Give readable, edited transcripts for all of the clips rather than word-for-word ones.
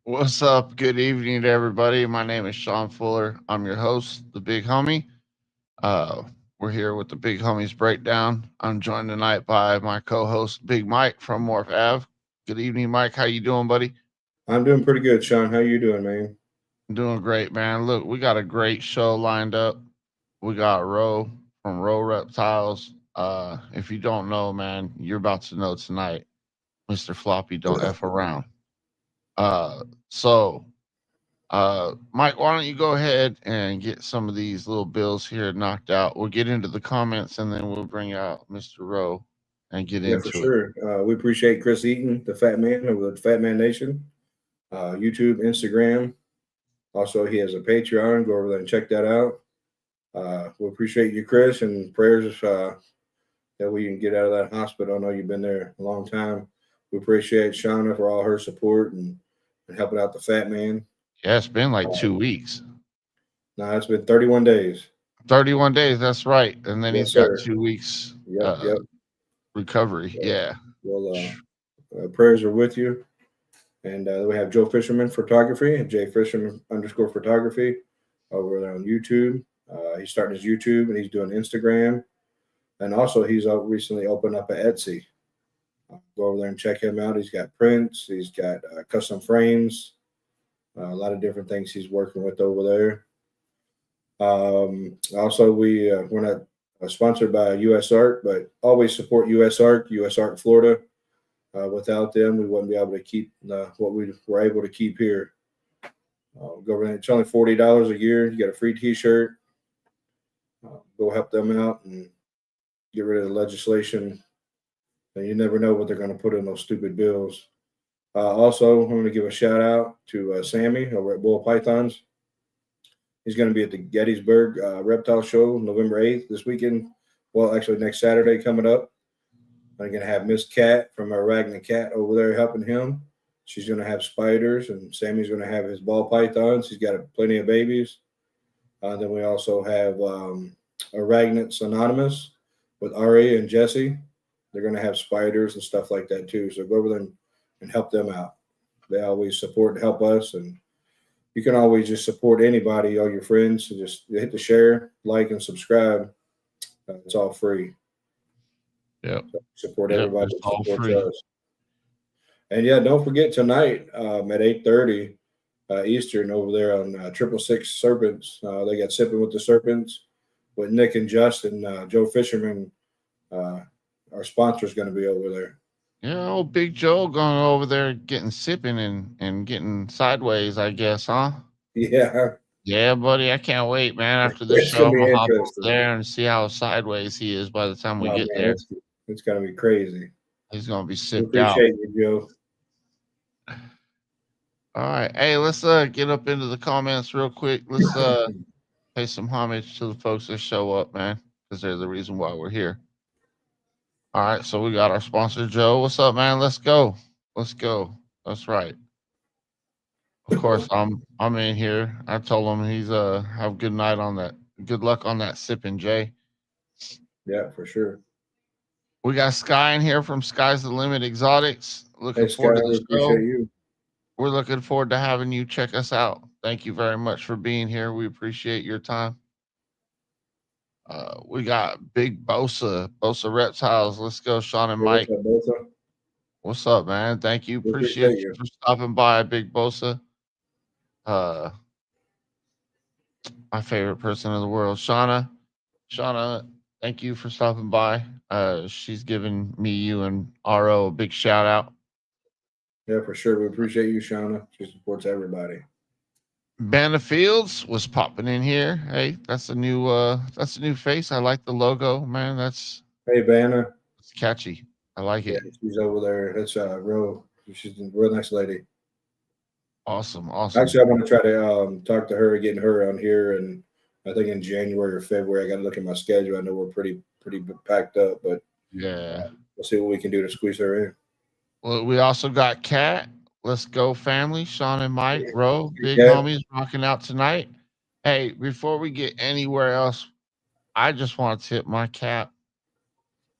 What's up? Good evening to everybody. My name is Sean Fuller. I'm your host, the Big Homie. Uh, we're here with the Big Homies Breakdown. I'm joined tonight by my co-host, Big Mike from Morph Ave. Good evening, Mike. How you doing, buddy? I'm doing pretty good, Sean. How you doing, man? I'm doing great, man. Look, we got a great show lined up. We got Ro from Ro Reptiles. If you don't know, man, you're about to know tonight. Mr. Floppy don't F around. Uh, so Mike, why don't you go ahead and get some of these little bills here knocked out? We'll get into the comments and then we'll bring out Mr. Rowe and get Yeah, for into it. sure. We appreciate Chris Eaton, the Fat Man of the Fat Man Nation, YouTube, Instagram. Also, he has a Patreon. Go over there and check that out. We appreciate you, Chris, and prayers that we can get out of that hospital. I know you've been there a long time. We appreciate Shauna for all her support and helping out the Fat Man. Yeah, it's been like 2 weeks. Now, it's been 31 days. 31 days, that's right. And then Yes, he's got sir. 2 weeks Yep, yep. recovery. Yeah. Well, prayers are with you. And we have Joe Fisherman Photography, J Fisherman _ photography over there on YouTube. He's starting his YouTube and he's doing Instagram. And also, he's recently opened up an Etsy. Go over there and check him out. He's got prints, he's got custom frames, a lot of different things he's working with over there. Also, we're not sponsored by US Art, but always support US Art, US Art Florida. Without them, we wouldn't be able to keep what we were able to keep here. Go over there. It's only $40 a year. You get a free T-shirt. Go help them out and get rid of the legislation. And you never know what they're going to put in those stupid bills. Also, I'm going to give a shout out to Sammy over at Bull Pythons. He's going to be at the Gettysburg Reptile Show November 8th this weekend. Well, actually, next Saturday coming up. I'm going to have Miss Cat from Arachna Cat over there helping him. She's going to have spiders, and Sammy's going to have his ball pythons. He's got plenty of babies. Then we also have Arachnids Anonymous with Ari and Jesse. They're going to have spiders and stuff like that too. So go over there and help them out. They always support and help us, and you can always just support anybody, all your friends. So just hit the share, like, and subscribe. It's all free. Yep. Support Yep, everybody it's that all supports free. us. And yeah, don't forget tonight at 8:30 Eastern over there on 666 Serpents. They got Sipping with the Serpents with Nick and Justin. Joe Fisherman, our sponsor, is going to be over there. Yeah, old Big Joe going over there getting sipping and getting sideways, I guess, huh? Yeah, Yeah, buddy, I can't wait, man. After this it's show, going I'm to be gonna hop over interesting. there and see how sideways he is by the time we Oh get man, there. it's going to be crazy. He's gonna be We sipped out. appreciate you, Joe. All right. Hey, let's get up into the comments real quick. Let's pay some homage to the folks that show up, man, because they're the reason why we're here. All right, so we got our sponsor Joe. What's up, man? Let's go. Let's go. That's right. Of course, I'm in here. I told him he's have a good night on that. Good luck on that sipping, Jay. Yeah, for sure. We got Sky in here from Sky's the Limit Exotics. Looking Hey, Sky, forward to we the appreciate show. you. We're looking forward to having you check us out. Thank you very much for being here. We appreciate your time. We got Big Bosa Reptiles. Let's go, Sean and Hey, what's Mike. up, Bosa? What's up, man? Thank you. We Appreciate appreciate you you. for stopping by, Big Bosa. Uh, my favorite person in the world, Shauna. Shauna, thank you for stopping by. She's giving me, you, and RO a big shout out. Yeah, for sure. We appreciate you, Shauna. She supports everybody. Banda Fields was popping in here. Hey, that's a new face. I like the logo, man. Hey, Vanna. It's catchy. I like Yeah, it. she's over there. That's Ro. She's a real nice lady. Awesome, awesome. Actually, I want to try to talk to her, getting her on here, and I think in January or February. I got to look at my schedule. I know we're pretty packed up, but Yeah. we'll see what we can do to squeeze her in. Well, we also got Cat. Let's go, family. Sean and Mike, Ro, big Yeah, homies rocking out tonight. Hey, before we get anywhere else, I just want to tip my cap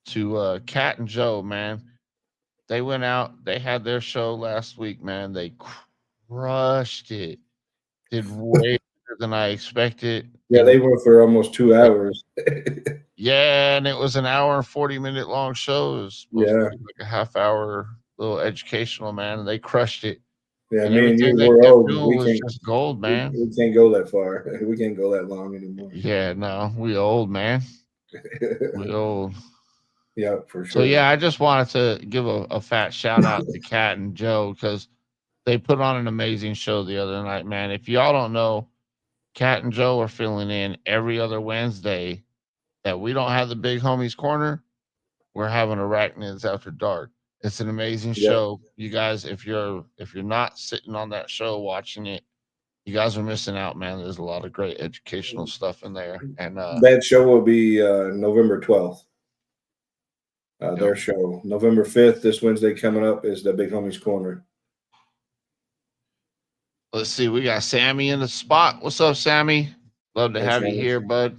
to Cat and Joe, man. They went out, they had their show last week, man. They crushed it. Did way better than I expected. Yeah, they were for almost 2 hours. Yeah, and it was an hour and 40-minute long show. It was supposed to Yeah. be like a half hour little educational, man. And they crushed it. Yeah, And me and you, everything they we're kept old. doing was just gold, man. We can't go that far. We can't go that long anymore. Yeah, no, we old, man. We old. Yeah, for So sure. yeah, I just wanted to give a fat shout out to Kat and Joe because they put on an amazing show the other night, man. If y'all don't know, Kat and Joe are filling in every other Wednesday that we don't have the Big Homies Corner. We're having Arachnids After Dark. It's an amazing Yep. show. You guys, if you're not sitting on that show watching it, you guys are missing out, man. There's a lot of great educational stuff in there. And That show will be November 12th. yep. Their show. November 5th, this Wednesday coming up, is the Big Homies Corner. Let's see, we got Sammy in the spot. What's up, Sammy? Love to Hey, have you Sammy. here, bud.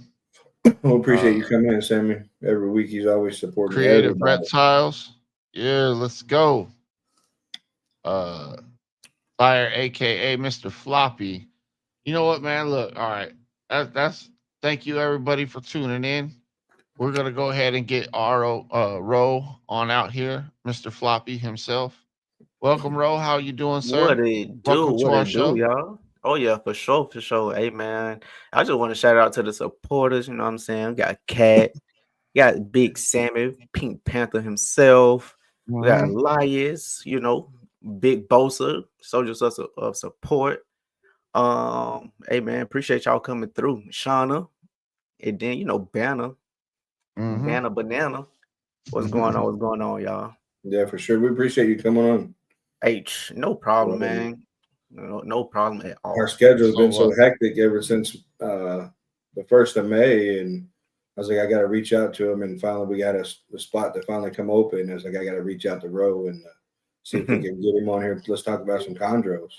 We appreciate you coming in, Sammy. Every week he's always supporting Creative everybody. Reptiles. Yeah, let's go. Fire, aka Mr. Floppy. You know what, man? Look, all right. That's thank you everybody for tuning in. We're gonna go ahead and get Ro on out here, Mr. Floppy himself. Welcome, Ro. How you doing, sir? What it do? Welcome to What our it do, show. y'all? Oh yeah, for sure, for sure. Hey man, I just want to shout out to the supporters. You know what I'm saying? We got Cat, got Big Sammy, Pink Panther himself. We got Mhm. Elias. You know, Big Bosa, soldiers of support. Hey man, appreciate y'all coming through, Shauna, and then Banner, Mhm. Banner Banana. What's going on? What's going on, y'all? Yeah, for sure. We appreciate you coming on. No problem, man. No problem at Our all. schedule's been So so hectic ever since the 1st of May, and I was like, I got to reach out to him, and finally we got a spot to finally come open. I was like, I got to reach out to Ro and see if we can get him on here. Let's talk about some chondros.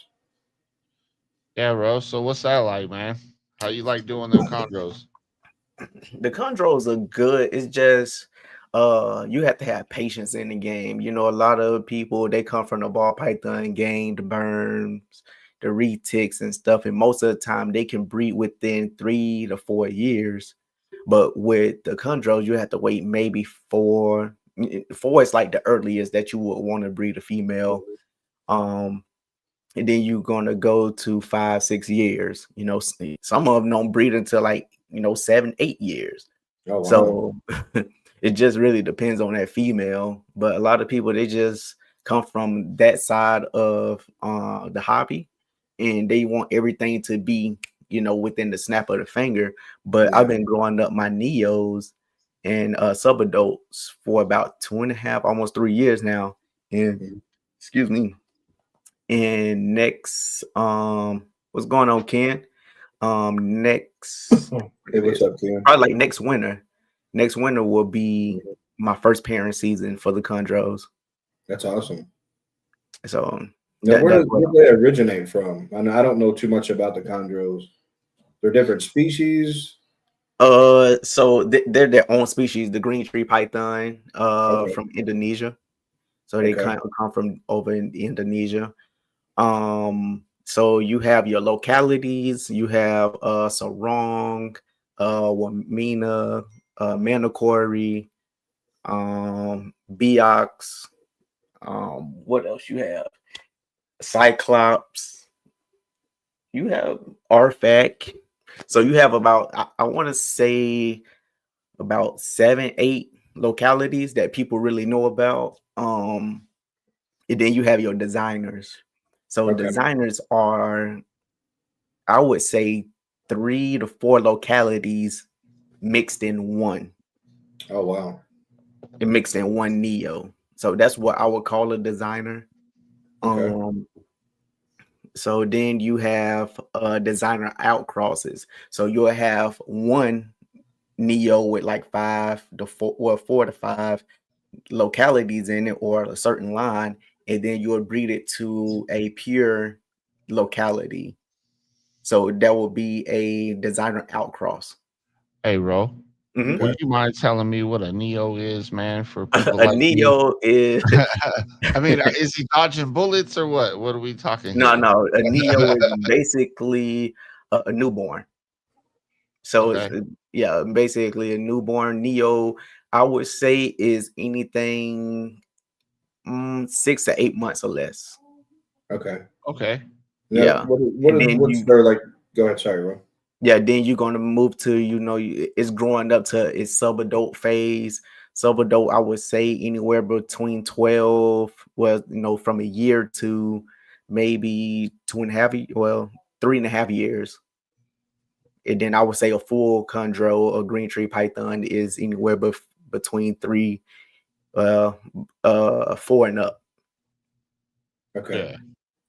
yeah, Ro. So what's that like, man? How you like doing them chondros? The controls are good. It's just you have to have patience in the game. You know, a lot of people they come from the ball python game, the burns, the retics and stuff, and most of the time they can breed within 3 to 4 years. But with the chondros, you have to wait maybe 4. 4 is like the earliest that you would want to breed a female. And then you're gonna go to 5, 6 years. You know, some of them don't breed until like 7, 8 years. Oh wow! So it just really depends on that female. But a lot of people they just come from that side of the hobby, and they want everything to be within the snap of the finger. But I've been growing up my neos and subadults for about 2.5, almost 3 years now. And excuse me. And next, what's going on, Ken? Next, Hey, what's up, Ken? probably like next winter. Next winter will be my first parent season for the chondros. That's awesome. So now, where do they originate from? I don't know too much about the chondros. They're different species. So they're their own species, the green tree python, from Indonesia. So they kind of come from over in Indonesia. So you have your localities, you have Sarong, Wamena, Manakori, Biox, what else you have? Cyclops, you have Arfac. So you have about I want to say about 7, 8 localities that people really know about. And then you have your designers. So designers are, I would say, 3 to 4 localities mixed in one. Oh wow! It mixed in one neo. So that's what I would call a designer. So then you have designer outcrosses. So you'll have one neo with like 4 to 5 localities in it or a certain line, and then you'll breed it to a pure locality. So that will be a designer outcross. Hey, Ro. Mhm. Would you mind telling me what a Neo is, man, for people A like me? Neo is I mean, is he dodging bullets or what? What are we talking no, here? no. A Neo is basically a newborn. So it's Okay. yeah, basically a newborn. Neo, I would say, is anything 6 to 8 months or less. Okay. Okay. Now, Yeah, and then what's their like? Go ahead. Sorry, Ron. yeah, then you're gonna move to it's growing up to its subadult phase. Subadult, I would say anywhere between 12, well, from a year to maybe 3.5 years. And then I would say a full chondro or green tree python is anywhere between 4 and up. Okay. Yeah.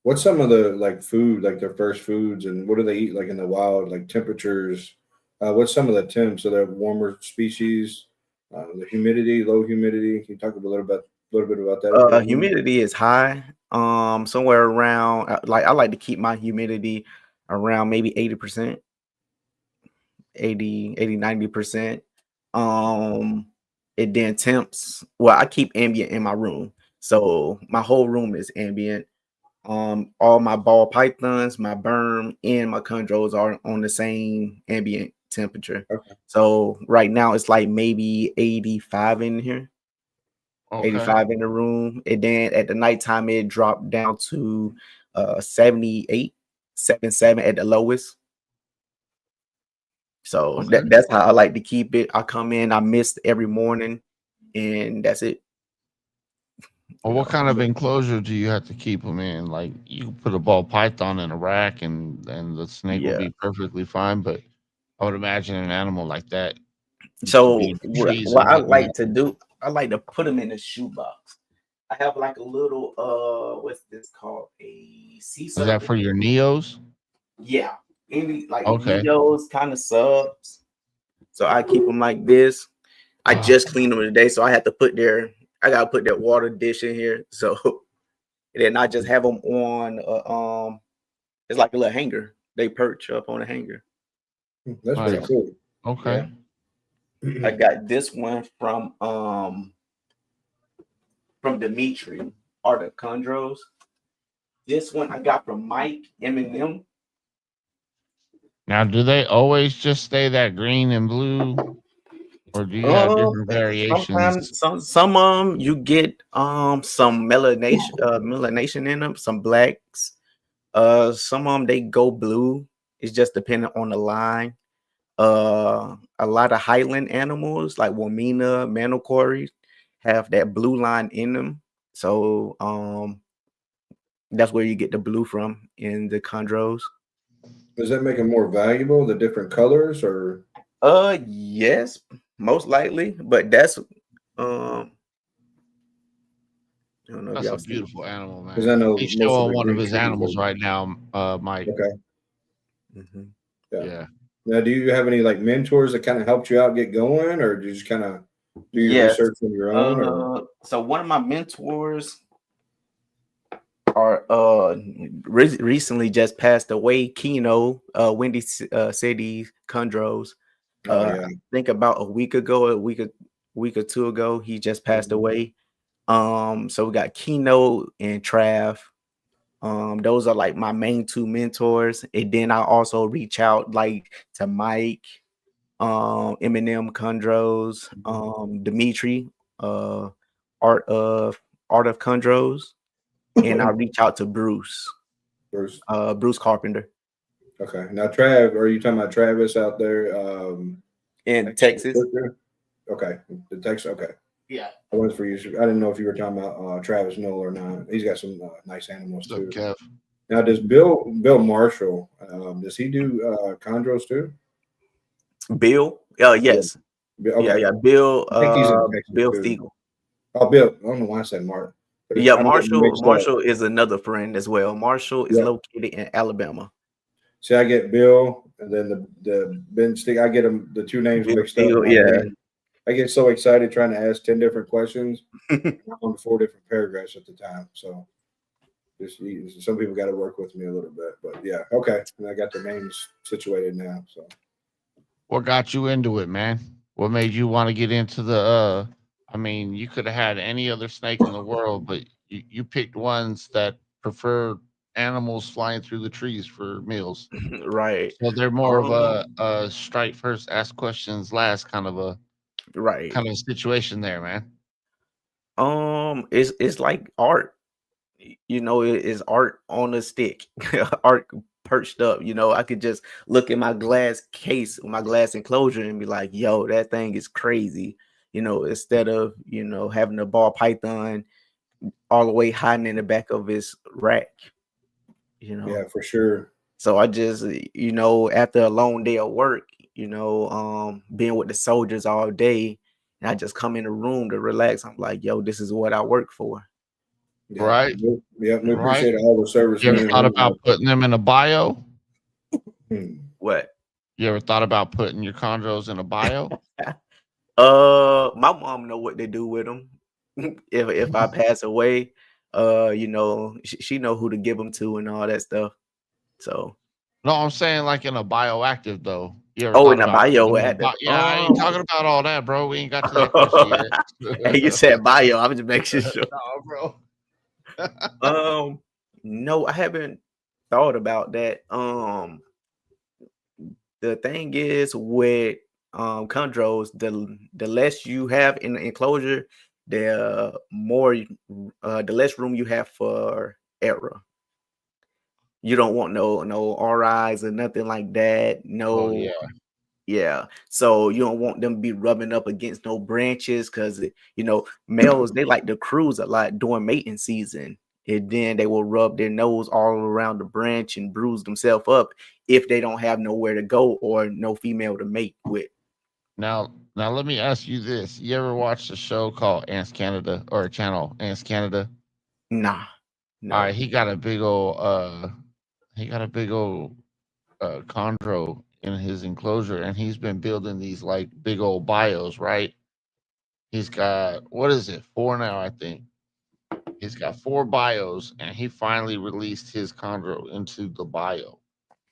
What's some of the like food, like their first foods, and what do they eat like in the wild, like temperatures? What's some of the temps of the warmer species? The humidity, low humidity. Can you talk a little bit about that if you don't mind? Humidity is high. Somewhere around like I like to keep my humidity around maybe 80%, 90%. And then temps. Well, I keep ambient in my room. So my whole room is ambient. All my ball pythons, my berm, and my chondros are on the same ambient temperature. Okay. So right now it's like maybe 85 in here. Okay. 85 in the room, and then at the nighttime it dropped down to 78, 77 at the lowest. So Okay. that's how I like to keep it. I come in, I mist every morning, and that's it. Well, what kind of enclosure do you have to keep them in? Like you put a ball python in a rack and the snake will Yeah. be perfectly fine, but I would imagine an animal like that needs to be So in trees what and I whatnot. like to do, I like to put them in a shoebox. I have like a little what's this called? A sea Is that serpent. for your neos? Yeah. Any like Okay. Neos kind of subs. So I keep them like this. I just cleaned them today, so I gotta put that water dish in here. So and then I just have them on it's like a little hanger. They perch up on a hanger. That's pretty Nice. So cool. Okay. yeah. I got this one from Dimitri, Art of Chondros. This one I got from Mike Eminem. Now, do they always just stay that green and blue, or do you have different variations? Some of them you get some melanation in them, some blacks. Some of them they go blue. It's just dependent on the line. A lot of highland animals like Wamina, Manocori have that blue line in them. So that's where you get the blue from in the chondros. Does that make them more valuable? The different colors, or Yes, most likely, but that's I don't know if That's y'all a see. beautiful animal, because I man. know He's most of showing the one of green his trees animals are right now, Mike. okay. Mhm. Yeah. Yeah. Now, do you have any like mentors that kind of helped you out get going, or do you just kind of do your Yes. research on your own? Or So one of my mentors are recently just passed away. Keno, Windy City Chondros. oh I yeah, think about a week or two ago, he just passed away. So we got Keno and Trav. Those are like my main two mentors. And then I also reach out like to Mike, Eminem Chondros, Dimitri, Art of Chondros, and I reach out to Bruce. Bruce Carpenter Okay. Now, Trav, are you talking about Travis out there? in Texas. Okay, the Texas. Okay, Yeah. I was for you. I didn't know if you were talking about Travis Noel or not. He's got some nice animals What's up, too. Kev? Now, does Bill Marshall? Does he do chondros too? Bill, Yeah. yes. Okay. Yeah. Bill, I think he's in Texas Bill too. Stiegel. Oh, Bill. I don't know why I said Mark. But Yeah, I'm getting mixed up. Marshall is another friend as well. Marshall is Yeah. located in Alabama. See, I get Bill and then the Ben Stick. I get them the two names Bill mixed up. Stiegel, In my yeah. brain. I get so excited trying to ask 10 different questions. I'm on 4 different paragraphs at the time. So some people got to work with me a little bit. But yeah, okay. And I got the names situated now. So What got you into it, man? What made you want to get into the? I mean, you could have had any other snake in the world, but you picked ones that prefer animals flying through the trees for meals. Right. So they're more of Um, a strike first, ask questions last right. kind of a situation there, man. It's like art. You know, it is art on a stick, art perched up. You know, I could just look at my glass case, my glass enclosure, and be like, "Yo, that thing is crazy." You know, instead of having a ball python all the way hiding in the back of his rack. You know, Yeah, for sure. so I just after a long day of work, being with the soldiers all day, and I just come in the room to relax. I'm like, "Yo, this is what I work for." Yeah, Right, yeah. We right. appreciate all the You servicemen ever and thought women about out putting them in a bio? there. What? You ever thought about putting your chondros in a bio? My mom know what to do with them. If I pass away, she know who to give them to and all that stuff. So, No, I'm saying like in a bioactive though. You ever oh, thought in a about putting bio them in a at bio? the Yeah, I ain't talking about all that, bro. We ain't got to that question yet. Hey, you said bio. I'm just making sure. No, bro. Um, no, I haven't thought about that. The thing is with chondros, the less you have in the enclosure, the more the less room you have for error. You don't want no RIs or nothing like that. Oh No, yeah. yeah. So you don't want them to be rubbing up against no branches because males they like to cruise a lot during mating season. And then they will rub their nose all around the branch and bruise themselves up if they don't have nowhere to go or no female to mate with. Now let me ask you this. You ever watched a show called Ants Canada or a channel, Ants Canada? Nah, All right, no. he got a big old chondro in his enclosure and he's been building these like big old bios, right? He's got what is it? 4 now, I think. He's got 4 bios and he finally released his chondro into the bio.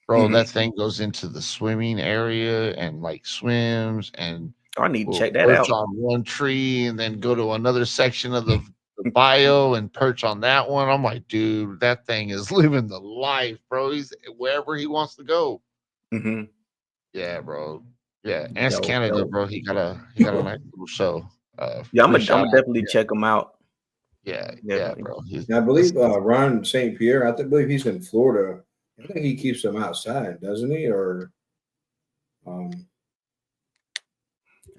Bro, Mhm. that thing goes into the swimming area and like swims and I need to will check that perch out. on one tree and then go to another section of the bio and perch on that one. I'm like, dude, that thing is living the life, bro. He's wherever he wants to go. Mhm. Yeah, bro. Yeah, Ants Dope, Canada, dope. bro. He got a nice little show. Yeah, I'm Free gonna shout I'm out. definitely check them out. Yeah, Definitely. bro. He's And I that's, believe Ron St. Pierre. Believe he's in Florida. I think he keeps them outside, doesn't he? Or um,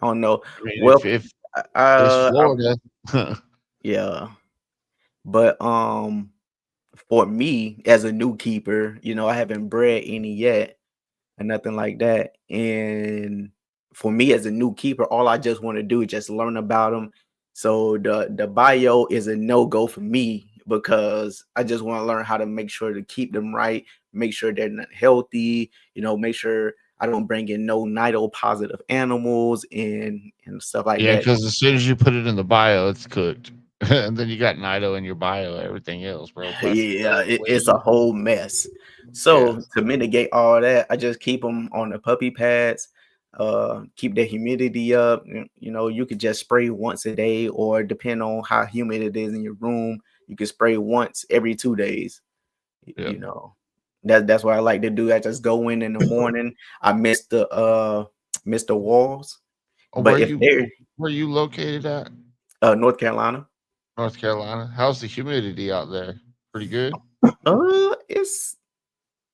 I don't know. I mean, Well, if it's uh, I, Florida, yeah, but for me as a new keeper, I haven't bred any yet or nothing like that. And for me as a new keeper, all I just want to do is just learn about them. So the bio is a no-go for me because I just want to learn how to make sure to keep them right, make sure they're not healthy, make sure I don't bring in no nido positive animals and stuff like yeah, that. because as soon as you put it in the bio, it's cooked. And then you got Nido in your bio, everything else, bro. Plastic Yeah, bag, it's a weight. whole mess. Yeah. So to mitigate all that, I just keep them on the puppy pads, keep the humidity up. You could just spray once a day, or depend on how humid it is in your room, you can spray once every 2 days. Yeah. That's what I like to do. I just go in the morning. I miss the walls, Oh, but if they're where you located at? North Carolina, North Carolina. How's the humidity out there? Pretty good. it's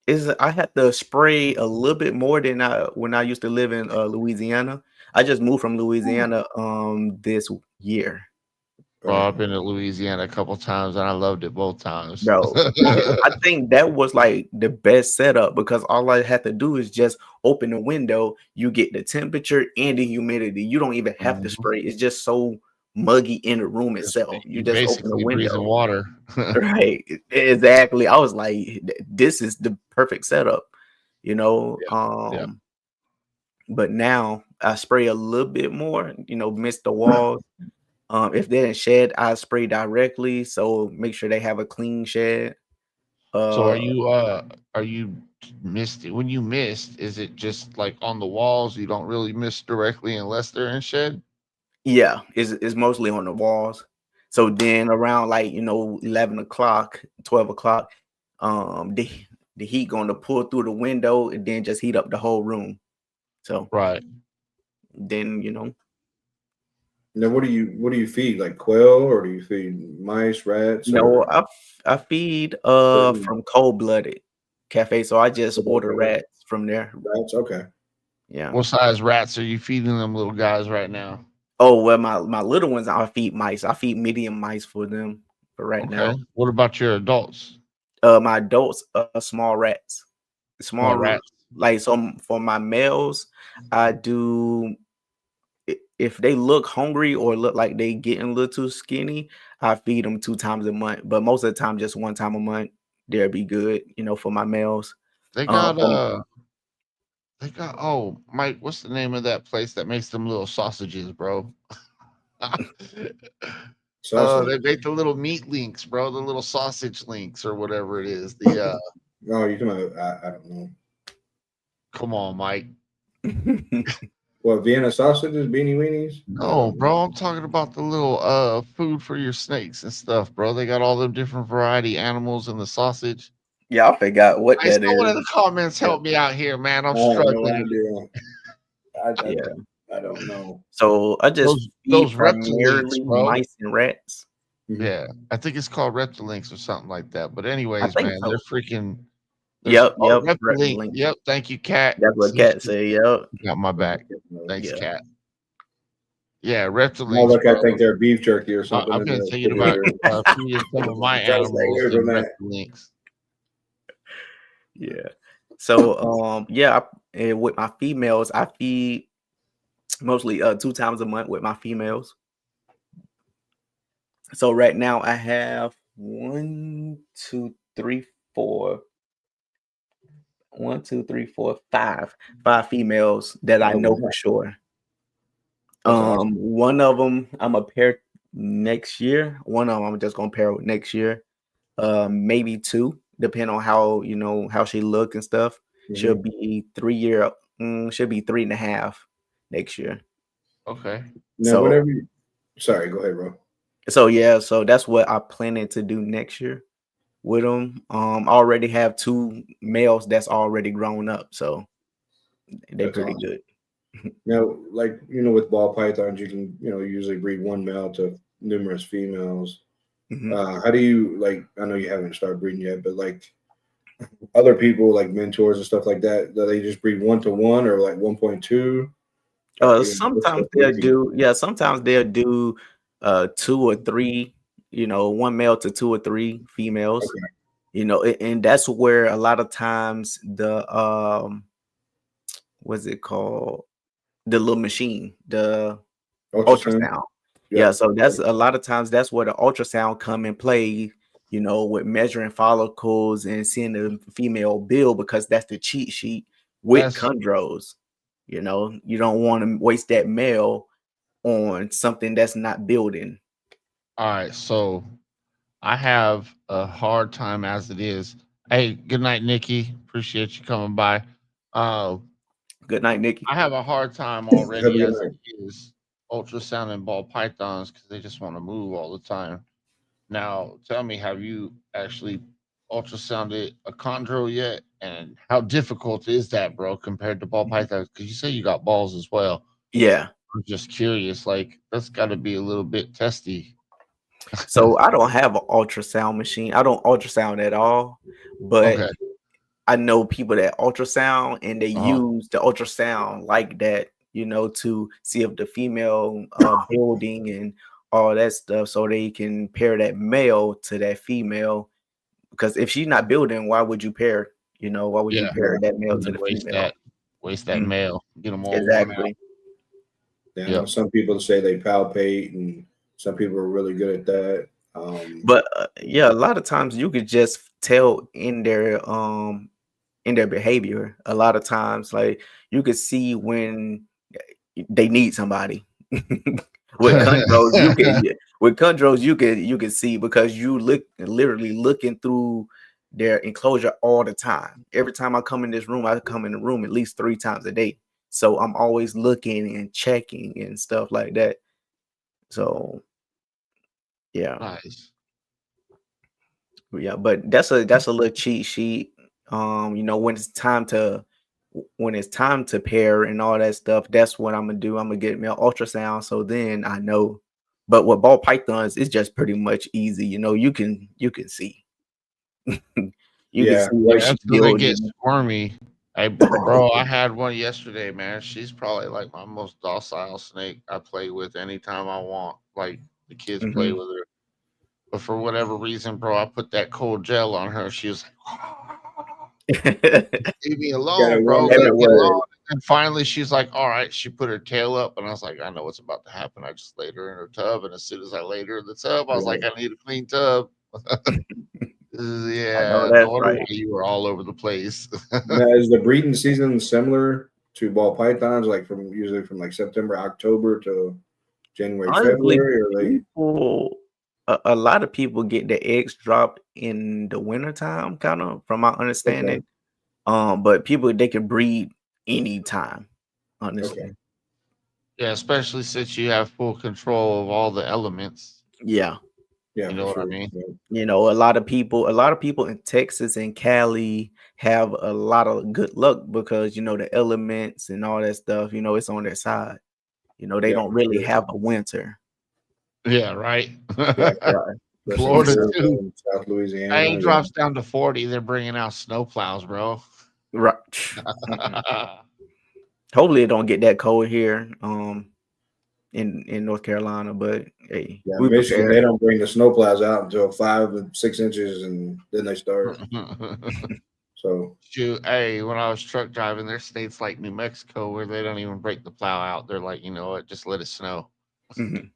is I had to spray a little bit more than when I used to live in Louisiana. I just moved from Louisiana this year. Well, I've been to Louisiana a couple times and I loved it both times. Bro, I think that was like the best setup because all I had to do is just open the window. You get the temperature and the humidity. You don't even have to Mhm. spray. It's just so muggy in the room itself. You You just open the basically breathing window. water. Right. Exactly. I was like, this is the perfect setup, you know. Yeah. Yeah. Um, but now I spray a little bit more, mist the walls. If they're in shed, I spray directly. So make sure they have a clean shed. So Uh, are you missed? When you missed, is it just like on the walls? You don't really miss directly unless they're in shed. Yeah, it's mostly on the walls. So then around like 11 o'clock, 12 o'clock, the heat going to pull through the window and then just heat up the whole room. So Right. then Now, what do you feed? Like quail, or do you feed mice, rats, no, or I feed certain from Cold Blooded Cafe, so I just order rats from there. rats? Okay. Yeah. What size rats are you feeding them little guys right now? Oh well, my little ones I feed mice. I feed medium mice for them for right Okay. now. What about your adults? My adults small rats. Small Small rats. like so for my males, I do if they look hungry or look like they getting a little too skinny, I feed them 2 times a month. But most of the time, just 1 time a month, they'll be good, for my males. They got oh Mike, what's the name of that place that makes them little sausages, bro? Sausage. They make the little meat links, bro, the little sausage links or whatever it is. The Oh, you talking about? I don't know. come on, Mike. What, Vienna sausages, beanie weenies? No, bro, I'm talking about the little food for your snakes and stuff, bro. They got all them different variety animals in the sausage. Yeah, I forgot what Hey, that someone in is. the comments help me out here, man. I'm I have no struggling. idea. Yeah. I don't know. So I just feed Those Reptilinks, primarily bro. mice and rats. Yeah, I think it's called Reptilinks or something like that. But I anyways, think man, they're so. freaking. Yep, Reptilink. link. Yep, thank you, Cat. That's what See, Cat she said. Yep. got my back. Thanks, Yeah. Cat. Yeah, More Reptilinks, like I bro. think they're beef jerky or something I've in been the thinking about refrigerator. feeding some of my Try to stay animals away from them that. Reptilinks. Yeah. So and with my females, I feed mostly 2 times a month with my females. So right now I have 1, 2, 3, 4. 1, 2, 3, 4, 5 females that I Oh, know wow. for sure. That's awesome. One of them I'm a pair next year. One of them I'm just gonna pair with next year. Maybe 2, depending on how she look and stuff. She'll be 3 year. She'll be 3.5 next year. Okay. Now, So whenever you, sorry, go ahead, bro. so that's what I'm planning to do next year with them. I already have 2 males that's already grown up, so they're That's pretty awesome. good. Now, like, with ball pythons, you can, usually breed one male to numerous females. Mhm. How do you, like, I know you haven't started breeding yet, but like other people, like mentors and stuff like that, do they just breed 1-to-1 or like 1.2? What's Sometimes the they'll ratio? do, sometimes they'll do 2 or 3, 1 male to 2 or 3 females, Okay. and that's where a lot of times the what's it called? The little machine, the Ultrasound? ultrasound. Yeah, Yep. so that's a lot of times that's where the ultrasound come and play, with measuring follicles and seeing the female build, because that's the cheat sheet with That's chondros. You don't want to waste that male on something that's not building. all right. So I have a hard time as it is. Hey, good night, Nikki. Appreciate you coming by. Uh, Good night, Nikki. I have a hard time Have a already good as night. it is ultrasounding ball pythons because they just want to move all the time. Now, tell me, have you actually ultrasounded a chondro yet? And how difficult is that, bro, compared to ball pythons? Because you say you got balls as well. Yeah. I'm just curious. Like, that's got to be a little bit testy. So I don't have an ultrasound machine. I don't ultrasound at all, but Okay. I know people that ultrasound and they Uh-huh. use the ultrasound like that, to see if the female building and all that stuff, so they can pair that male to that female. Because if she's not building, why would you pair? Why would you Yeah. pair that male And to then the female? waste that Mhm. male, get them all worn out. Exactly. Yeah, I know Yep. some people say they palpate, and some people are really good at that. But yeah, a lot of times you could just tell in their behavior. A lot of times, like you could see when they need somebody. With chondros, you can see because you literally looking through their enclosure all the time. Every time I come in this room, I come in the room at least 3 times a day. So I'm always looking and checking and stuff like that. So yeah. Nice. Yeah, but that's a little cheat sheet. You know, when it's time to pair and all that stuff, that's what I'm gonna do. I'm gonna get me an ultrasound, so then I know. But with ball pythons, it's just pretty much easy. You know, you can see. You can Yeah. see where Yeah, she's until they get building. squirmy. Hey, bro, I had one yesterday, man. She's probably like my most docile snake I play with anytime I want. Like the kids play Mhm. with her. But for whatever reason, bro, I put that cold gel on her. She was like, leave me Gotta alone, bro. warm Leave her up me Everywhere. alone. And finally, she's like, all right. She put her tail up, and I was like, I know what's about to happen. I just laid her in her tub. And as soon as I laid her in the tub, I was like, right. I need a clean tub. I know Yeah, no that's wonder why right. you were all over the place. Now, is the breeding season similar to ball pythons, like usually from like September, October to January, Honestly, February, or they? people, a lot of people get their eggs dropped in the wintertime, kind of, from my Okay. understanding. But people, they can breed anytime, Okay. honestly. Yeah, especially since you have full control of all the elements. Yeah. Yeah, You for know what I sure. mean? Yeah. You know, a lot of people in Texas and Cali have a lot of good luck because, you know, the elements and all that stuff, you know, it's on their side. You know, they Yeah, don't for really sure. have a winter. Yeah, right. Yeah. Right. Especially in Florida Georgia too. and South Rain Louisiana. Yeah. drops down to 40. They're bringing out snow plows, bro. Right. Mm-mm. Hopefully it don't get that cold here in North Carolina, but hey, Yeah, we Michigan, they prepared. don't bring the snowplows out until 5 and 6 inches, and then they start. So Shoot, hey, when I was truck driving, there's states like New Mexico where they don't even break the plow out. They're like, you know what, just let it snow. Mhm.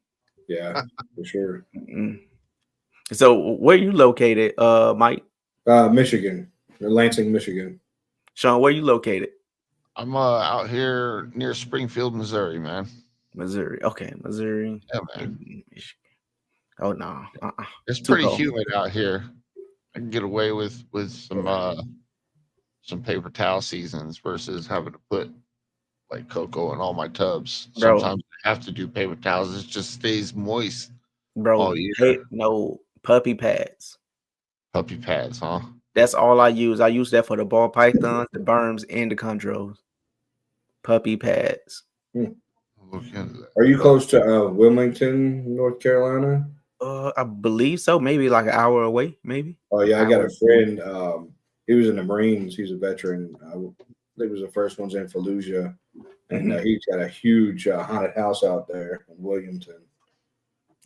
yeah, for sure. Mm. So where you located, Mike? Michigan, Lansing, Michigan. Sean, where you located? I'm out here near Springfield, Missouri, man. Missouri. Okay, Missouri. Yeah, man. Michigan. Oh no, It's too pretty cold. humid out here. I can get away with some paper towel seasons versus having to put like cocoa in all my tubs. Bro, Sometimes I have to do paper towels. It just stays moist all hey, year. no puppy pads. Puppy pads, huh? That's all I use. I use that for the ball pythons, the berms, and the chondros. Puppy pads. Hmm. Look into that. Are you close to Wilmington, North Carolina? I believe so. Maybe like an hour away. Maybe. Oh yeah, I got Hour. a friend. He was in the Marines. He's a veteran. He was the first ones in Fallujah, and Mhm. he's got a huge haunted house out there in Wilmington.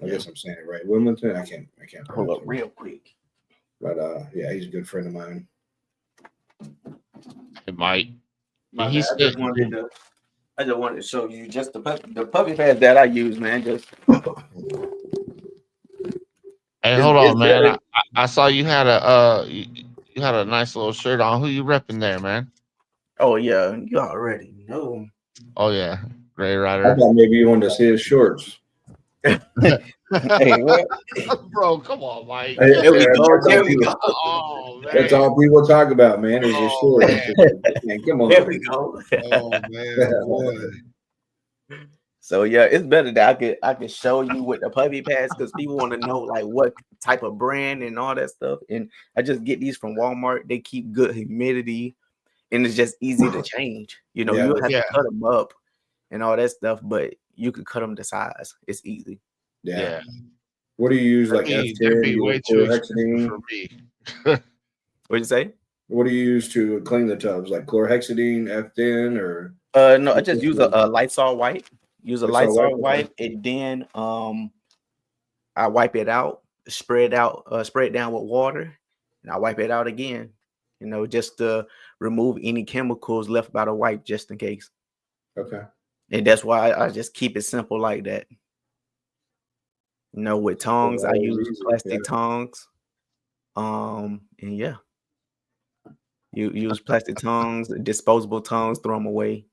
I guess I'm saying it right. Wilmington. I can't Hold pronounce up, it. real quick. But yeah, he's a good friend of mine. It might. My He bad. said, I just wanted to show you just the puppy pads that I use, man. Just "Hey, it's, hold it's on, man. very. I saw you had you had a nice little shirt on. Who you repping there, man? Oh yeah, you already know. Oh yeah, Gray I Rider. thought maybe you wanted to see his shorts. Hey, what? Bro, come on, Mike. Hey, There we go. that's all There we people. go. Oh That's man. all people talk about, man. Is his Oh shorts. man. Man, come There we on. go. Oh man, boy. So yeah, it's better that I could show you with the puppy pads because people want to know like what type of brand and all that stuff. And I just get these from Walmart. They keep good humidity, and it's just easy to change. You know, Yeah, you have Yeah, to cut them up and all that stuff, but you could cut them to size. It's easy. yeah. yeah. What do you use? Like That'd F10? be You way use too expensive chlorhexidine? for me. What'd you say? What do you use to clean the tubs? Like chlorhexidine, F10, or No, I just use a Lysol wipe. Use a it's all white? Lysol wipe, and then I wipe it out, spread it down with water, and I wipe it out again. You know, just to remove any chemicals left by the wipe, just in case. Okay. And that's why I just keep it simple like that. You know, with tongs, I Always use easy. plastic Yeah. tongs. And yeah, you use plastic tongs, disposable tongs, throw them away.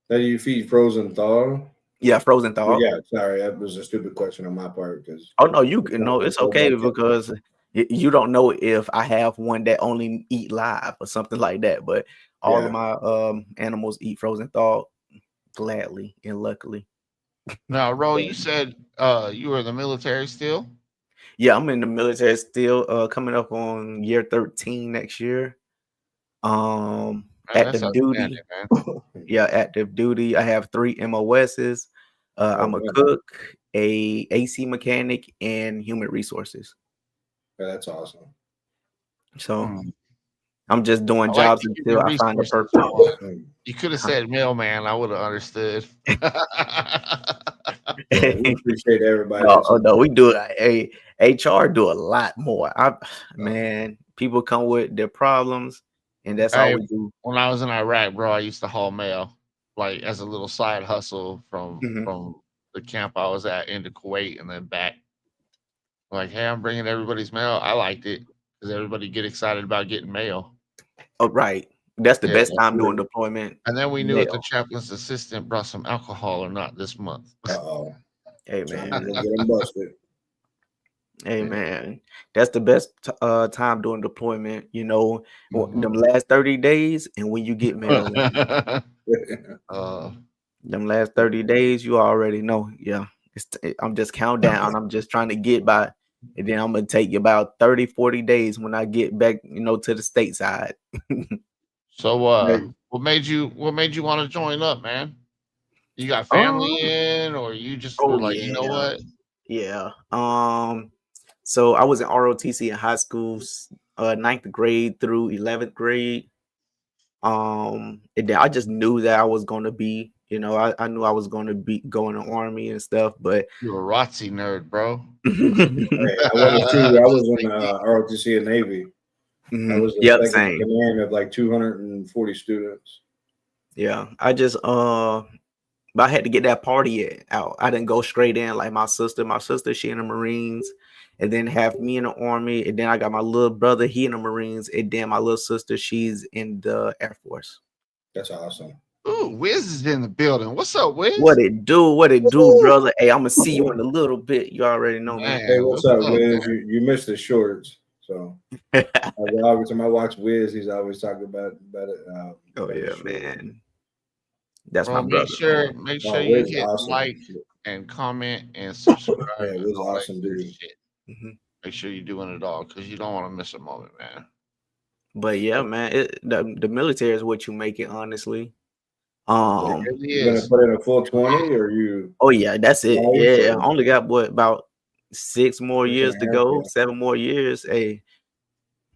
How do you feed frozen thaw? Yeah, frozen thaw. Yeah, sorry, that was a stupid question on my part because Oh no, you can no, it's okay because You don't know if I have one that only eat live or something like that, but all of my animals eat frozen thawed gladly and luckily. Now, Ro, you said you were in the military still? Yeah, I'm in the military still, coming up on year 13 next year. Man, that's Active duty. outstanding, man. Yeah, active duty. I have 3 MOSs. I'm a cook, a AC mechanic, and human resources. Yeah, that's awesome. So I'm just doing I like jobs the until human I find the resources perfect. one. You could have said mailman. I would have understood. Yeah, we appreciate everybody. No, we do it. HR do a lot more. Man, people come with their problems, and that's all Hey, we do. when I was in Iraq, bro, I used to haul mail, like as a little side hustle Mhm. from the camp I was at into Kuwait and then back. Like, hey, I'm bringing everybody's mail. I liked it because everybody get excited about getting mail. Oh, right. That's the Yeah, best time doing absolutely. deployment. and then we knew if the Mail. chaplain's assistant brought some alcohol or not this month. Uh-oh. Hey Trying man. to get them busted. Hey man. That's the best time doing deployment. You know, them Mhm. last 30 days, and when you get mail, uh, them last 30 days, you already know. Yeah. I'm just counting down. I'm just trying to get by. And then I'm gonna take about 30, 40 days when I get back, to the stateside. so what made you want to join up, man? You got family Um, in, or you just were oh like, you know yeah. what? Yeah. So I was in ROTC in high school, 9th grade through 11th grade. And then I just knew that I was gonna be, I knew I was gonna be going to army and stuff, but You're a ROTC nerd, bro. Hey, I was too. I was in ROTC and Navy. I was the Yep, second in same. command of like 240 students. Yeah. I just but I had to get that party out. I didn't go straight in like my sister. My sister, she in the Marines, and then have me in the Army, and then I got my little brother, he in the Marines, and then my little sister, she's in the Air Force. That's awesome. Ooh, Wiz is in the building. What's up, Wiz? What it do, brother? Hey, I'm gonna see you in a little bit. You already know, man. Hey, Man, what's up, Wiz? You missed the shorts. So every time I watch Wiz, he's always talking about it. Oh about yeah, his shorts. man. That's Bro, my brother, man. make No, sure you Wiz hit awesome. like and comment and subscribe Yeah, and Wiz all that awesome good dude. shit. Mhm. Make sure you're doing it all because you don't want to miss a moment, man. But yeah, man, the military is what you make it, honestly. It really You gonna is. put in a full 20 or you Oh yeah, that's it. nice Yeah, I or only got about 6 more 6 years and to a half? go, Yeah, 7 more years. Hey,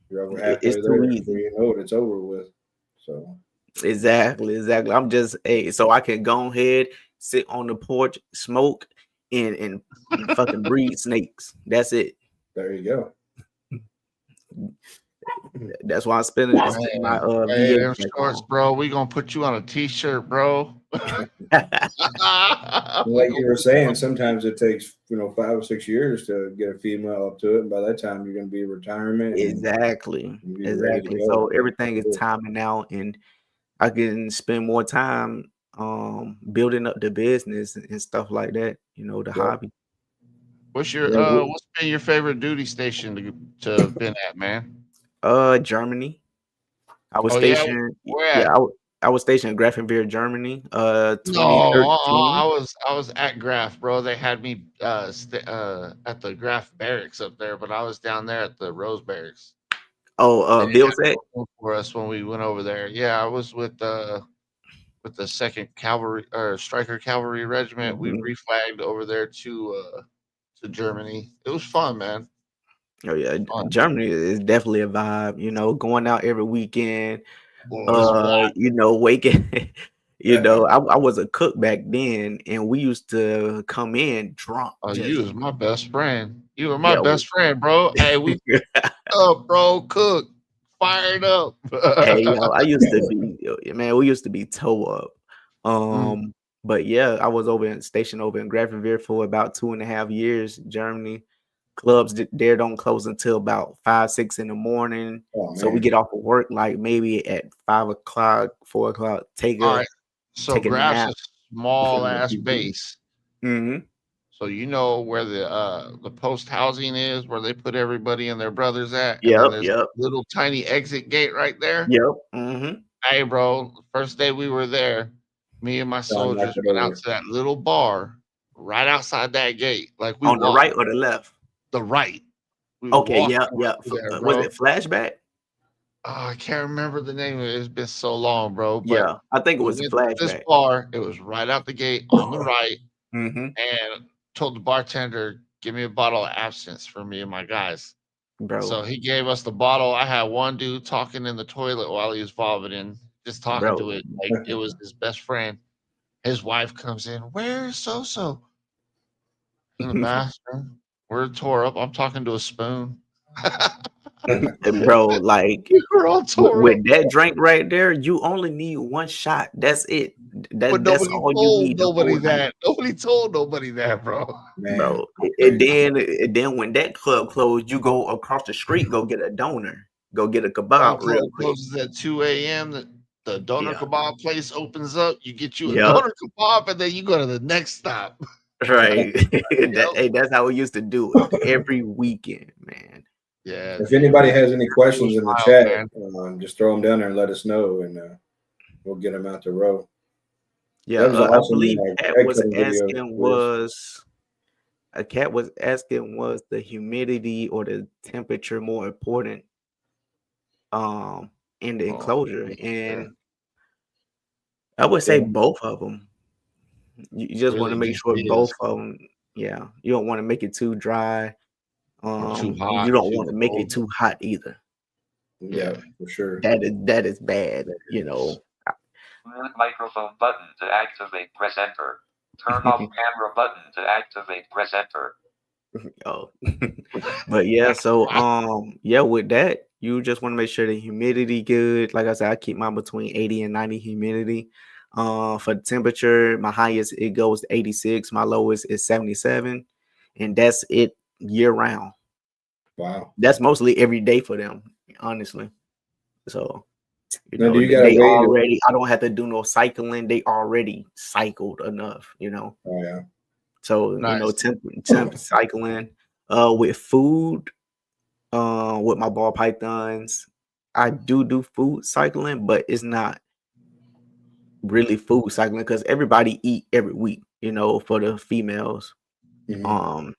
you're over it's halfway too there. Before easy. you know it, it's over with. So Exactly. I'm just so I can go ahead, sit on the porch, smoke, and fucking breed snakes. That's it. there you go. That's why I'm spending my Man, hey, VA them check shorts, on. bro. We gonna put you on a t-shirt, bro. We Like gonna you were put you saying, on- sometimes it takes 5 or 6 years to get a female up to it, and by that time you're going to be in retirement and Exactly. be ready to go. So everything is timing out, and I can spend more time building up the business and stuff like that, the Yep. hobby. What's Yeah, been your favorite duty station to have been at, man? Germany. I was Oh yeah, stationed. where Yeah, at? I was stationed in Grafenwehr, Germany. No, 2013. I was at Graf, bro. They had me at the Graf barracks up there, but I was down there at the Rose barracks. Oh, They Bill had said. room for us when we went over there. Yeah, I was with the Second Cavalry or Striker Cavalry Regiment. We Mhm. reflagged over there to Germany. It was fun, man. Oh yeah, Fun. Germany is definitely a vibe. Going out every weekend. Oh, it's wild. Waking. I was a cook back then, and we used to come in drunk. Oh, you Just was my best friend. You were my yo, best friend, bro. Hey, we up, bro. Cook, fired up. hey yo, I used to be man. We used to be toe up. Mm. But yeah, I was stationed over in Grafenwehr for about 2.5 years. Germany clubs there don't close until about 5, 6 in the morning. Oh So we man, get off of work like maybe at 5 o'clock, 4 o'clock. Take All a right. So take a Graf's a nap. small ass base. Mm-hmm. So you know where the post housing is, where they put everybody and their brothers at, and then Yep, there's a yep, little tiny exit gate right there. yep. Mm-hmm. Hey, bro, the first day we were there, me and my John knocked soldiers it went out over. to that little bar right outside that gate. Like we On the right walked or the left? the right. We Okay, walked yeah, yeah. through there, Was bro. it Flashback? Oh, I can't remember the name of it. It's been so long, bro. But Yeah, I think it we was went to this Flashback. bar. It was right out the gate on the right, Mm-hmm. and told the bartender, "Give me a bottle of absinthe for me and my guys." Bro, So he gave us the bottle. I had one dude talking in the toilet while he was vomiting, just talking bro. to it like it was his best friend. His wife comes in. Where's So in the bathroom? We're tore up. I'm talking to a spoon. Bro, like We're all tore up, with that drink right there, you only need one shot. That's it. but That's nobody all you told need the nobody whole night, that. Nobody told nobody that, bro. Man, bro. And then when that club closed, you go across the street, go get a donor, go get a Bro, kebab real club quick. closes at 2 a.m. The doner Yeah, kebab place opens up. You get you a yep, doner kebab, and then you go to the next stop. right. Yep. Hey, that's how we used to do it every weekend, man. Yeah. if anybody has any It questions was in the wild, chat, man. just throw them down there and let us know, and we'll get them out the row. Yeah, That was an I awesome believe Cat egg was cutting video. asking Chris. a cat was asking was the humidity or the temperature more important in the Oh, enclosure, yeah. and I would say both of them. You just want to Really make just sure both is. of them. Yeah, you don't want to make it too dry. Or too You hot, don't too want to make it cold. too hot either. Yeah, Yeah. for sure. That is bad. You know. Microphone button to activate. Press enter. Turn off camera button to activate. Press enter. Oh, but yeah. So yeah, with that, you just want to make sure the humidity good. Like I said, I keep mine between 80 and 90 humidity. For the temperature, my highest it goes to 86. My lowest is 77, and that's it year round. Wow. That's mostly every day for them, honestly. So you Now, know, do you gotta they wait? already. I don't have to do no cycling. They already cycled enough. You know. Oh yeah. So you know, Nice. temp cycling. With food, with my ball pythons, I do food cycling, but it's not really food cycling because everybody eat every week. You know, for the females, Mhm.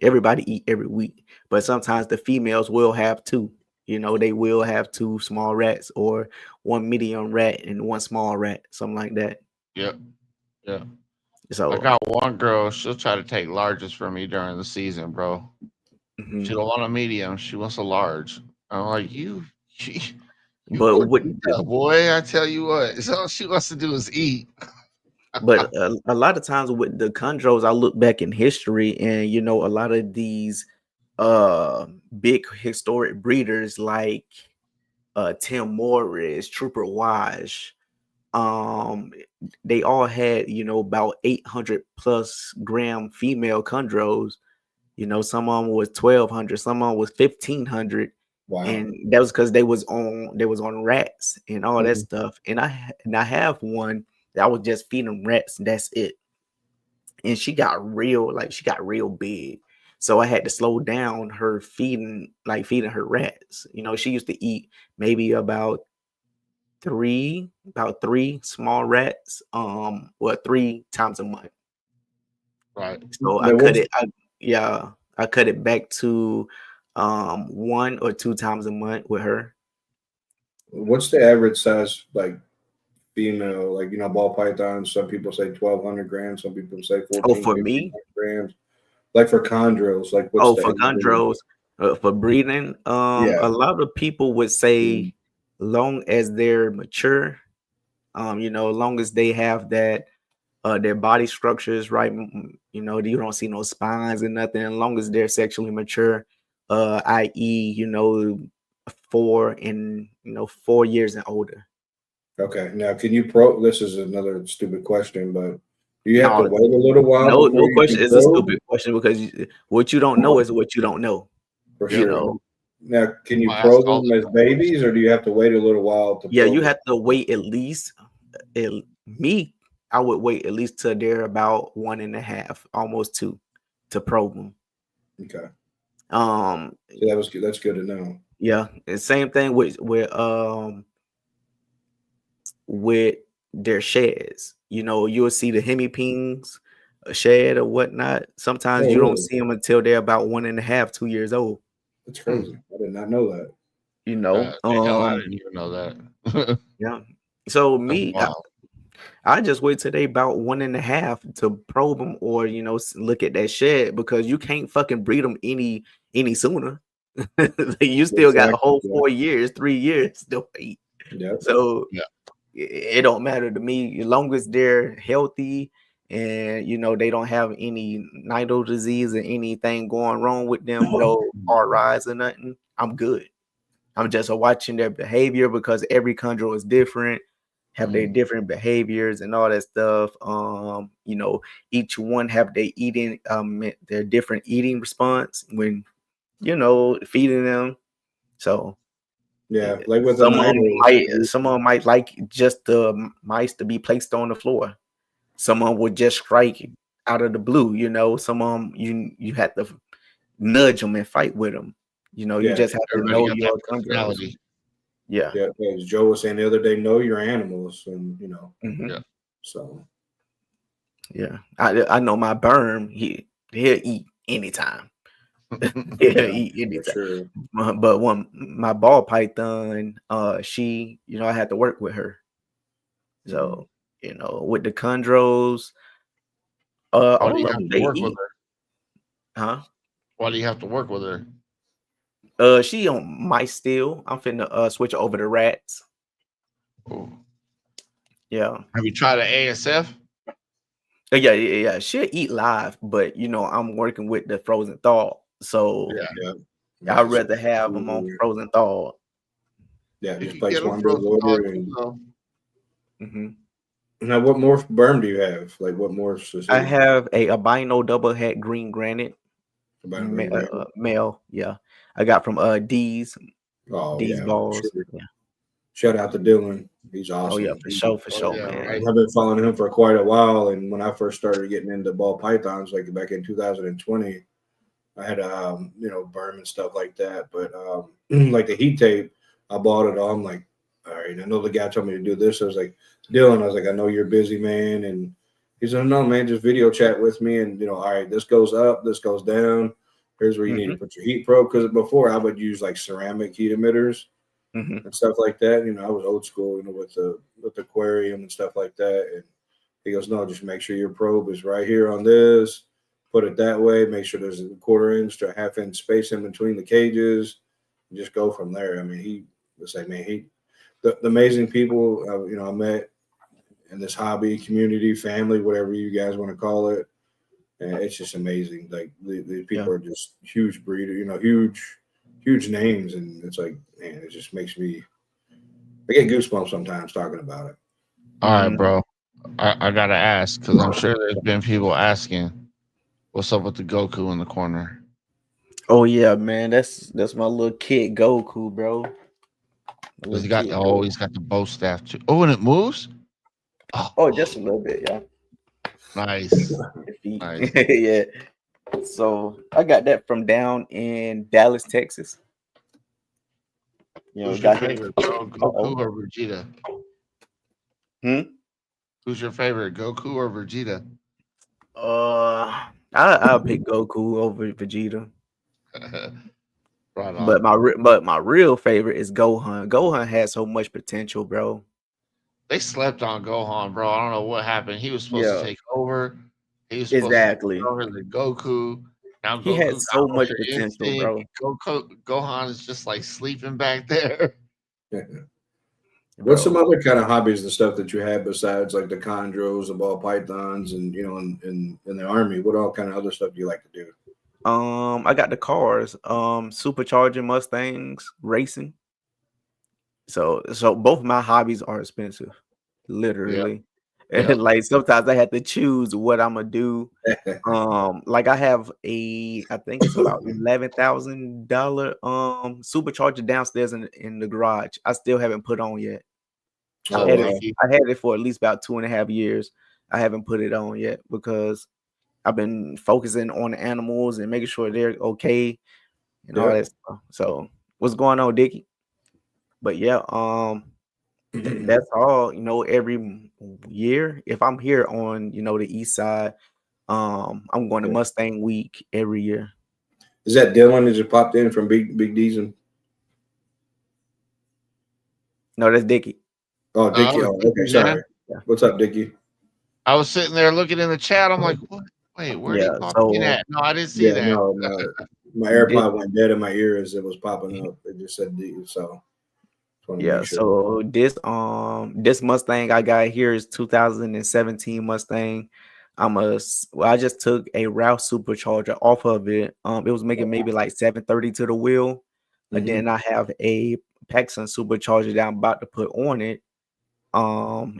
everybody eat every week, but sometimes the females will have two. You know, they will have two small rats or one medium rat and one small rat, something like that. Yep. Yeah. I So, got one girl. She'll try to take larges from me during the season, bro. She mhm. don't want a medium. She wants a large. I'm like, you but more with detail, boy. I tell you what. So all she wants to do is eat. But a lot of times with the chondros, I look back in history, and you know, a lot of these big historic breeders like Tim Morris, Trooper Wash, um, they all had about 800 plus gram female chondros. You know, some of them was 1,200, some of them was 1,500, Wow. and that was because they was on rats and all that Mhm. stuff. And I have one that I was just feeding rats. And that's it. And she got real big. So I had to slow down her feeding her rats. You know, she used to eat maybe about three small rats, 3 times a month. Right. So Now, what's I cut it back to 1 or 2 times a month with her. what's the average size like female? Like ball pythons. Some people say 1,200 grams. Some people say Oh, 14, for 15 me? grams. Like for chondros, like what's Oh, the for average? chondros, for breeding, Yeah. a lot of people would say long as they're mature, long as they have that their body structure is right, you don't see no spines and nothing, as long as they're sexually mature, i.e., 4 years and older. Okay. Now, can you this is another stupid question, but do you have to No, wait a little while no, before no you question can is a probe? stupid question because what you don't know is what you don't know. For You Yep. sure. know, Now, can you I ask probe all them the as time. babies, or do you have to wait a little while to yeah, probe you them? have to wait at least. Me, I would wait at least till they're about 1.5, almost 2, to probe them. Okay. So That's good to know. yeah, and same thing with their sheds. You know, you'll see the hemipings, a shed or whatnot. Sometimes Oh, you don't really? see them until they're about 1.5, 2 years old. That's crazy. I did not know that. You know, The hell, I didn't even know that. yeah. So That's me, wild. I just wait till they about 1.5 to probe them, or look at that shed, because you can't fucking breed them any sooner. You still got a whole 4 years, 3 years to wait. Yeah. So Yeah. it don't matter to me as long as they're healthy and they don't have any nidal disease or anything going wrong with them, no RIs or nothing. I'm good. I'm just watching their behavior, because every chondro is different, have their different behaviors and all that stuff. Each one have their eating, their different eating response when feeding them. So Yeah, like with the some of them might like just the mice to be placed on the floor. Someone would just strike out of the blue. Some of them you have to nudge them and fight with them. You just have to know got your that personality. Yeah. Yeah, as Joe was saying the other day, know your animals, and Yeah. So Yeah, I know my berm. He'll eat anytime. He'll eat anytime. Sure. But when my ball python, she, I had to work with her. So with the chondros, Why all do you of have them to they work eat. with her? Huh? Why do you have to work with her? She on mice still. I'm finna switch over to rats. Ooh. Yeah. Have you tried an ASF? Yeah. She'll eat live, but I'm working with the frozen thaw. So Yeah. I'd rather have them on frozen thaw. Yeah, You just can place get them one frozen water. thawed too, Now, what more berm do you have? Like, what more? I have a albino double head green granite About male. Yeah, I got from D's. Oh D's yeah, balls. sure. Yeah. Shout out to Dylan. He's awesome. Oh yeah, for sure, yeah, man. right. I've been following him for quite a while, and when I first started getting into ball pythons, like back in 2020, I had berm and stuff like that. But like the heat tape, I bought it all. I'm like, all right, I know the guy told me to do this. I was like, Dylan, I was like, I know you're busy, man. And he said, no, man, just video chat with me. And, all right, this goes up, this goes down. Here's where you need to put your heat probe. Because before I would use like ceramic heat emitters and stuff like that. I was old school, with the aquarium and stuff like that. And he goes, no, just make sure your probe is right here on this. Put it that way. Make sure there's a 1/4 inch to a 1/2 inch space in between the cages. And just go from there. I mean, he was like, man, the amazing people I met in this hobby, community, family, whatever you guys want to call it. And it's just amazing. Like the people are just huge breeder, huge names. And it's like, man, it just makes me, I get goosebumps sometimes talking about it. All right, bro. I gotta ask, because I'm sure there's been people asking, what's up with the Goku in the corner? Oh yeah, man. That's my little kid Goku, bro. He's got the bow staff too. Oh, and it moves? Oh, just a little bit, yeah. Nice. Nice. Yeah. So I got that from down in Dallas, Texas. Who's your favorite, bro? Goku or Vegeta? Who's your favorite, Goku or Vegeta? I'll pick Goku over Vegeta. Right on. But my real favorite is Gohan. Gohan has so much potential, bro. They slept on Gohan, bro. I don't know what happened. He was supposed to take over. He was supposed to take over the Goku. Now He Goku has so much potential, instinct. bro. Gohan is just like sleeping back there. What's some other kind of hobbies and stuff that you have besides like the chondros, the ball pythons, and in the army? What all kind of other stuff do you like to do? I got the cars, supercharging Mustangs, racing. So both my hobbies are expensive, literally. And like sometimes I have to choose what I'm gonna do. Like I have I think it's about $11,000 supercharger downstairs in the garage. I still haven't put on yet. I had it for at least about 2.5 years. I haven't put it on yet because I've been focusing on the animals and making sure they're okay and all that stuff. So what's going on, Dickie? But yeah, that's all. You know, every year, if I'm here on, you know, the east side, I'm going to Mustang Week every year. Is that Dylan that just popped in from Big D's? No, that's Dickie. Oh, Dickie. Oh, okay, sorry. Yeah. What's up, Dickie? I was sitting there looking in the chat. I'm like, what? Wait, where did he pop in at? No, I didn't see that. No, my AirPod went dead in my ear as it was popping up. It just said D, so yeah. So this Mustang I got here is 2017 Mustang. I just took a Rouse supercharger off of it. It was making maybe like 730 to the wheel. And then I have a Paxson supercharger that I'm about to put on it.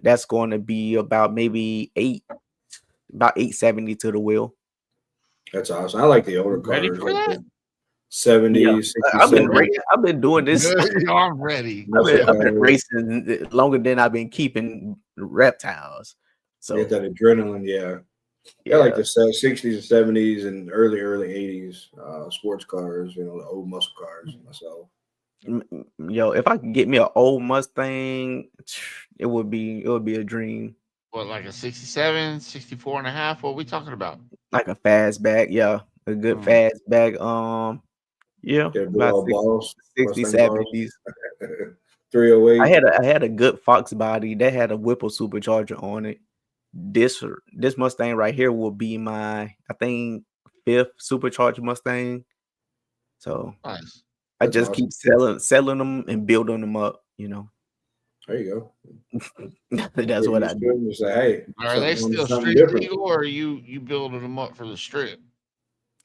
That's going to be about maybe 870 to the wheel. That's awesome. I like the older Ready cars, for like that? the 70s, 60s. I've been doing this. I'm ready. I've been racing longer than I've been keeping reptiles. So get that adrenaline, yeah. I like the 60s and 70s and early 80s sports cars, you know, the old muscle cars myself. Yo, if I could get me an old Mustang, it would be a dream. What, like a 67, 64 and a half? What are we talking about? Like a fastback, yeah. A good fastback. Yeah, about 60, 70s. 308. I had a good Fox body that had a Whipple supercharger on it. This Mustang right here will be my, I think, 5th supercharged Mustang. So nice. I just keep selling them and building them up, you know. There you go. That's what I do. Say, hey, are they still street legal, or are you building them up for the strip?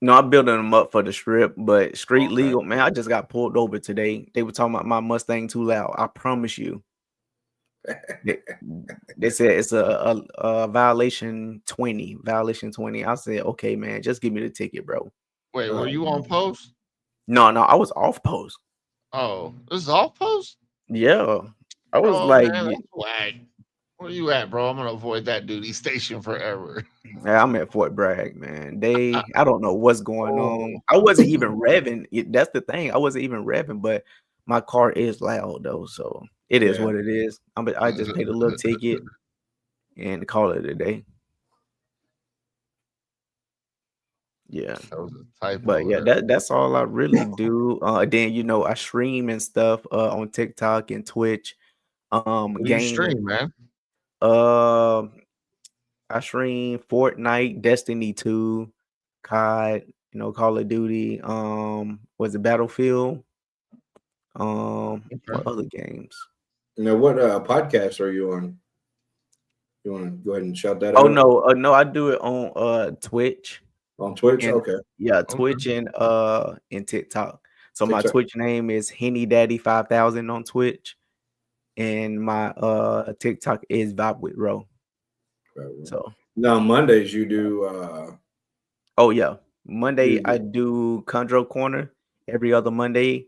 No, I'm building them up for the strip, but street legal, man. I just got pulled over today. They were talking about my Mustang too loud. I promise you. They said it's a violation 20. Violation 20. I said, okay, man, just give me the ticket, bro. Wait, were you on post? No, I was off post. Oh, this is off post? Yeah. I was like, man, that's whack. Where you at, bro? I'm gonna avoid that duty station forever. Yeah, I'm at Fort Bragg, man. I don't know what's going on. I wasn't even revving. That's the thing. I wasn't even revving, but my car is loud though, so it is what it is. I just paid a little ticket and call it a day. Yeah, that was a typo. But yeah, that's all I really do. Then you know I stream and stuff on TikTok and Twitch. You stream, man. I stream Fortnite, Destiny 2, COD, you know, Call of Duty. Was it Battlefield? What other games? You know, what podcast are you on? You want to go ahead and shout that out? Oh no, I do it on Twitch. On Twitch, okay. Yeah, Twitch and TikTok. So my Twitch name is Henny Daddy 5000 on Twitch, and my TikTok is VibeWithRo. So now Mondays you do. Oh yeah, Monday I do Chondro Corner every other Monday.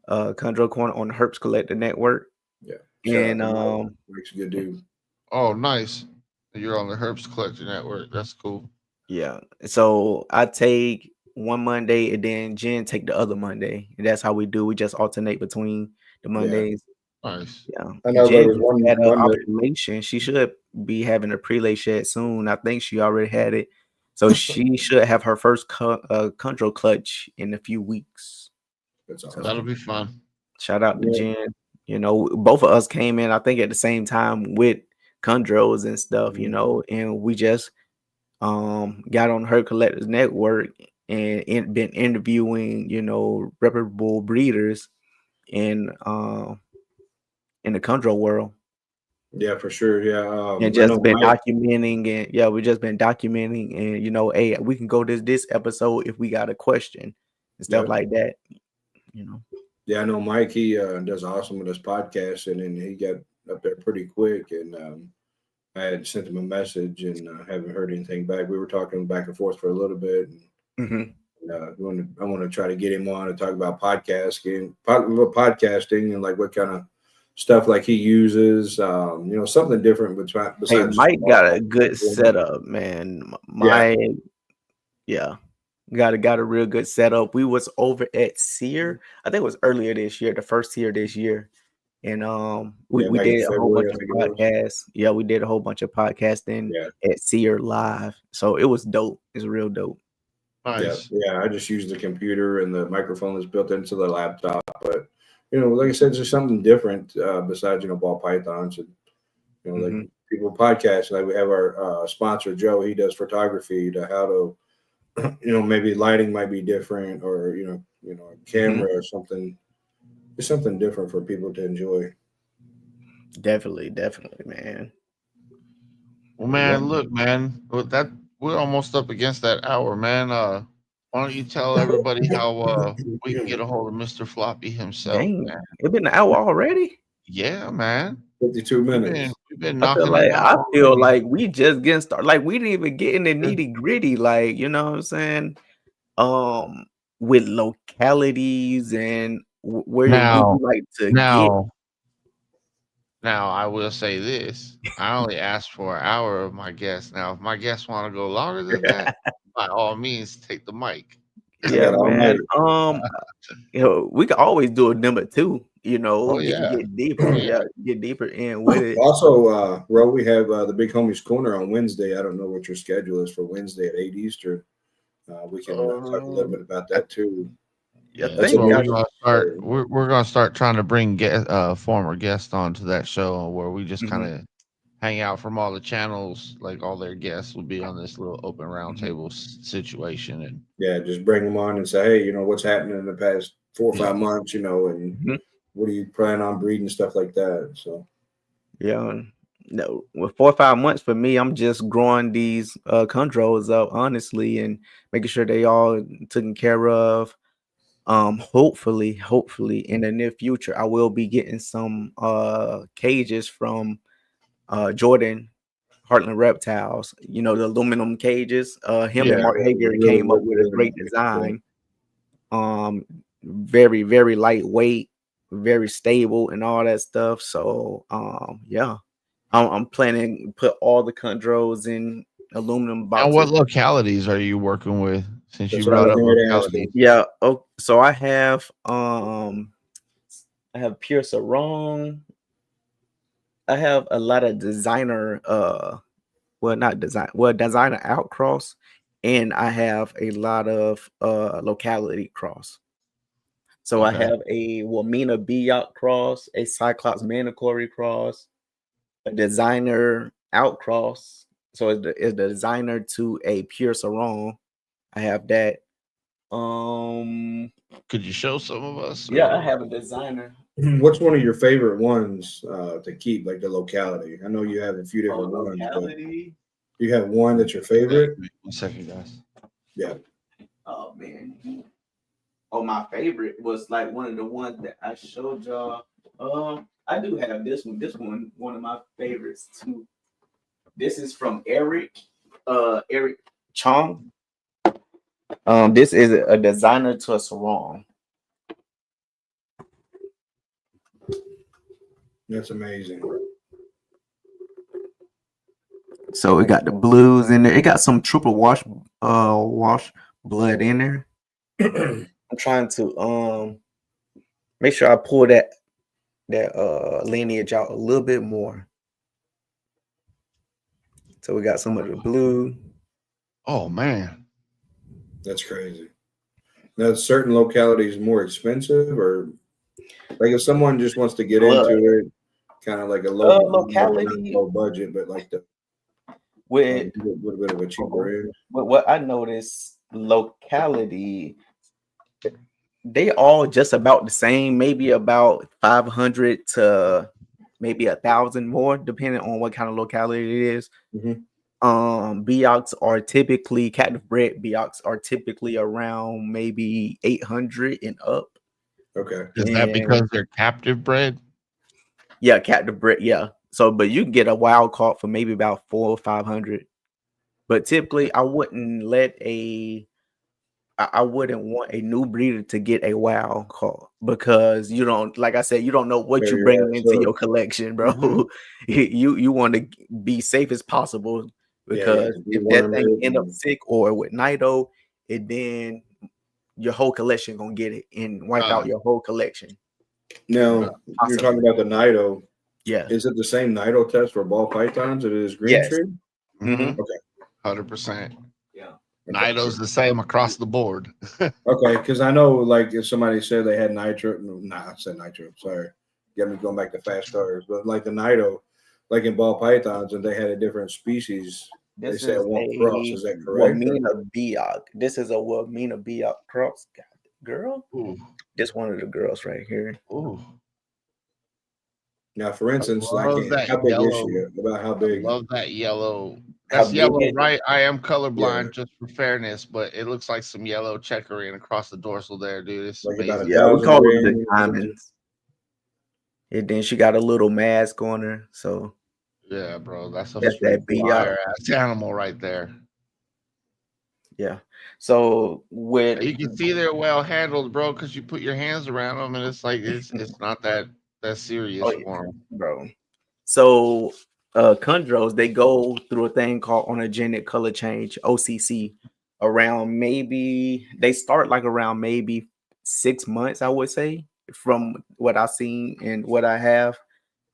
Chondro Corner on the Herbst Collector Network. Yeah, and makes a good dude. Oh, nice. You're on the Herbst Collector Network. That's cool. Yeah. So I take one Monday and then Jen take the other Monday. And that's how we do. We just alternate between the Mondays. Yeah. Nice. Yeah. I know Jen there was one ovulation. She should be having a prelay shed soon. I think she already had it. So she should have her first Chondro clutch in a few weeks. That's awesome. That'll be fun. Shout out to Jen. You know, both of us came in, I think, at the same time with Chondros and stuff, you know, and we just got on her Collectors Network and been interviewing, you know, reputable breeders in the Chondro world. Yeah, for sure. Yeah, and just been documenting, and we just been documenting, and you know, hey, we can go this episode if we got a question and stuff like that, you know. Yeah, I know Mike. He does awesome with his podcast, and then he got up there pretty quick. And I had sent him a message, and haven't heard anything back. We were talking back and forth for a little bit. And, I want to try to get him on and talk about podcasting, and like what kind of stuff like he uses. Something different Hey, besides. Mike got a good setup, man. Got a real good setup. We was over at Sear. I think it was earlier this year, the first year this year. And we back in did a whole February, bunch I of think it was. podcasts. Yeah, we did a whole bunch of podcasting at Sear Live. So it was dope. It's real dope. Nice. Yeah. I just use the computer and the microphone that's built into the laptop. But like I said, it's just something different besides ball pythons and like people podcast. Like we have our sponsor Joe. He does photography to how to maybe lighting might be different or a camera or something. It's something different for people to enjoy. Definitely, man. Well, man, look, man, we're almost up against that hour, man. Why don't you tell everybody how we can get a hold of Mr. Floppy himself, Dang, man? it's been an hour already. Yeah, man. 52 minutes. We've been I feel knocking it out. like we just getting started. Like we didn't even get in the nitty gritty. Like you know what I'm saying? With localities and where we like to get. Now, I will say this. I only asked for an hour of my guests. Now, if my guests want to go longer than that, by all means, take the mic. Yeah, man. We can always do a number 2. Get deeper. Get deeper in with it. Also, Ro, we have the Big Homies Corner on Wednesday. I don't know what your schedule is for Wednesday at 8 Eastern. We can talk a little bit about that too. Yeah, that's what we're gonna start. We're gonna start trying to bring former guests onto that show where we just kind of hang out from all the channels. Like all their guests will be on this little open roundtable situation, and just bring them on and say, hey, what's happening in the past 4 or 5 months, and what are you planning on breeding, stuff like that. So no, with 4 or 5 months for me, I'm just growing these chondros up honestly and making sure they all taken care of. Hopefully in the near future, I will be getting some cages from Jordan Heartland Reptiles. The aluminum cages. Him and Mark Hager came up with a great design. Very, very lightweight, very stable, and all that stuff. So, I'm planning to put all the chondros in aluminum boxes. And what localities are you working with? Since you brought up localities, so I have Pure Sarong. I have a lot of designer designer outcross, and I have a lot of locality cross. So I have a Wamina Biak cross, a Cyclops Manicory cross, a designer outcross. So it's the designer to a Pure Sarong. I have that. Could you show some of us? Yeah, I have a designer. What's one of your favorite ones to keep, like the locality? I know you have a few different ones, but you have one that's your favorite? 1 second, guys. Yeah. Oh, man. Oh, my favorite was like one of the ones that I showed y'all. I do have this one. This one of my favorites too. This is from Eric Chong. This is a designer to a sarong. That's amazing. So it got the blues in there. It got some triple wash blood in there. I'm trying to make sure I pull that lineage out a little bit more. So we got some of the blue. Oh man, that's crazy. Now, certain localities more expensive, or like if someone just wants to get into it, kind of like a low locality, low budget, but like the with a little bit of a cheaper end. But what I noticed, locality, they all just about the same, maybe about 500 to maybe 1,000 more, depending on what kind of locality it is. Biocs are typically captive bred. Biocs are typically around maybe 800 and up. Okay, is that because they're captive bred? Yeah, captive bred. Yeah. So, but you can get a wild caught for maybe about 400 or 500. But typically, I wouldn't let a I wouldn't want a new breeder to get a wow call because you don't, like I said, you don't know what you're bringing into your collection, bro. Mhm. You want to be safe as possible because if that thing end up sick or with Nido, then your whole collection gonna get it and wipe out your whole collection. Now you're talking about the Nido. Yeah. Is it the same Nido test for ball pythons that it is green Yes. tree? Mm-hmm. Okay. 100%. Yeah. Nido's the same across the board. Okay, because I know, like, if somebody said they had nitro, I said nitro. Sorry, get me going back to fast cars, but like the Nido, like in ball pythons, and they had a different species. They said it won't cross. Is that correct? Wamina Biak. This is a Wamina Biak cross. Girl, Ooh. this one of the girls right here. Ooh. Now, for instance, like love that how big is yellow. she? About how big? Love that yellow. How That's yellow, big? right? I am colorblind Yeah. just for fairness, but it looks like some yellow checkering across the dorsal there, dude. It's Like about amazing. Yeah, we 1,000 call them the grams. diamonds. And then she got a little mask on her. So Yeah, bro. That's a that's that flyer Biak. ass animal right there. Yeah. So with You can see they're well handled, bro, because you put your hands around them, and it's like it's not that serious for them, bro. So chondros, they go through a thing called onogenic color change, OCC, around maybe they start like around maybe 6 months, I would say, from what I've seen and what I have,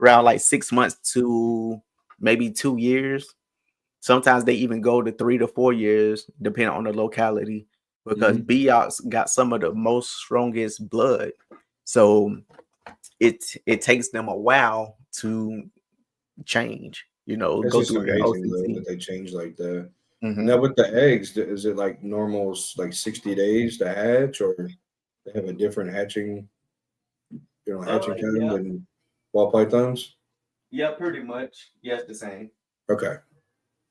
around like 6 months to maybe 2 years. Sometimes they even go to 3 to 4 years, depending on the locality, because Biaks got some of the most strongest blood. So it takes them a while to change, It's go just through their amazing though OCC. that they change like that. Mhm. Now with the eggs, is it like normal, like 60 days to hatch, or they have a different hatching hatching time Yeah. than ball pythons? Yeah, pretty much. Yes, the same. Okay.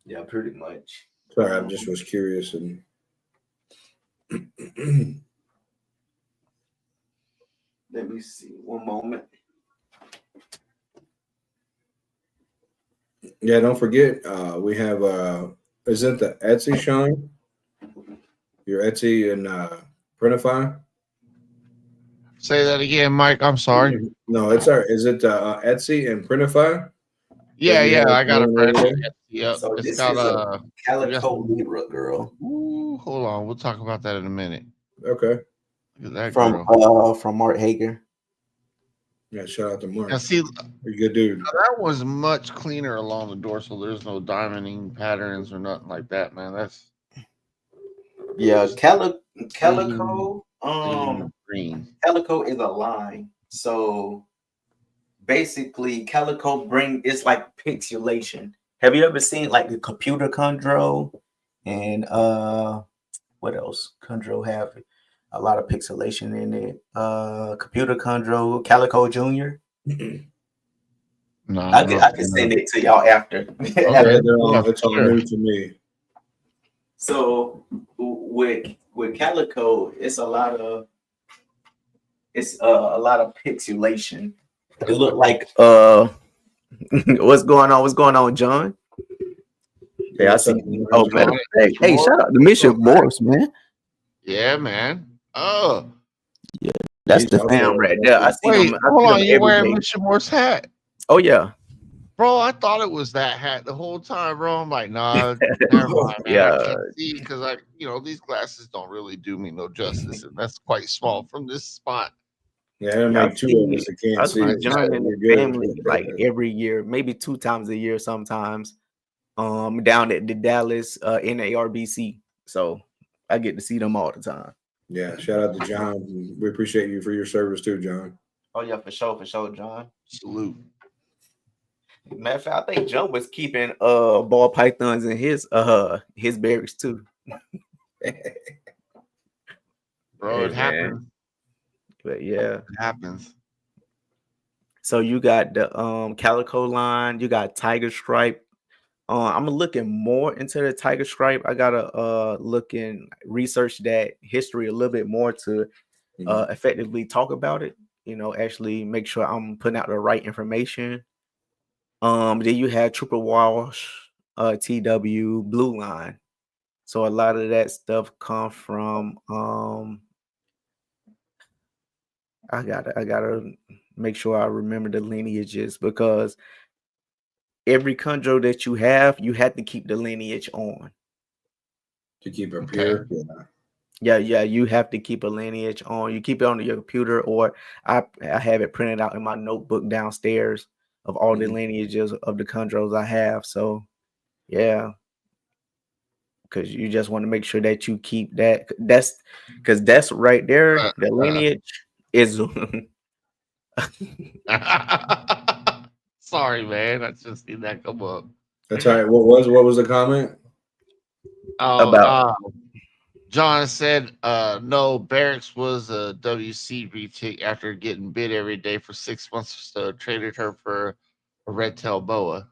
Yeah, pretty much. Sorry, I just was curious and Let me see. One moment. yeah, don't forget, we have isn't the Etsy showing? Your Etsy and Printify? Say that again, Mike. I'm sorry. No, it's our is it Etsy and Printify? Yeah, I got a friend. Over Yep, So it's this got is a Calico some- Libra girl Ooh, hold on, we'll talk about that in a minute. Okay. Look at that girl. from Mark Hager. Yeah, shout out to Mark. Now, see, You're a good dude. that was much cleaner along the dorsal. There's no diamonding patterns or nothing like that, man. That's Calico. green. Calico is a line. So basically, Calico it's like pixelation. Have you ever seen like the computer Chondro and what else? Chondro have a lot of pixelation in it. Computer Chondro, Calico Junior. No, I can send it to y'all after. Okay, it's all new to me. So with Calico, it's a lot of pixelation. It look like what's going on, John? Yeah, I see. Oh, man. Hey, shout out to Mission Morris, man. Yeah, man. Oh, yeah, that's the fam right there. I see them. Hold on, you wearing Mr. Moore's hat? Oh yeah, bro. I thought it was that hat the whole time, bro. I'm like, nah, never mind, man. Yeah. I can't see because these glasses don't really do me no justice, and that's quite small from this spot. Yeah, like two of us that can't see. John and the family like every year, maybe 2 times a year, sometimes. Down at the Dallas NARBC, so I get to see them all the time. Yeah, shout out to John. We appreciate you for your service too, John. Oh yeah, for sure, John. Salute. Matter of fact, I think John was keeping ball pythons in his barracks too. Bro, it happens. But yeah, it happens. So you got the Calico line, you got Tiger Stripe. I'm looking more into the Tiger Stripe. I gotta research that history a little bit more to effectively talk about it. Actually make sure I'm putting out the right information. Then you have Triple Wash, TW Blue Line. So a lot of that stuff come from I gotta make sure I remember the lineages, because every chondro that you have to keep the lineage on. To keep it Okay. pure. Yeah, you have to keep a lineage on. You keep it on your computer, or I have it printed out in my notebook downstairs of all the lineages of the chondros I have. So yeah, because you just want to make sure that you keep that. That's because that's right there. The lineage is Sorry, man. I just seen that come up. That's all right. What was the comment? Oh, about John said, no, Barracks was a WC retic after getting bit every day for 6 months or so. Traded her for a red tail boa.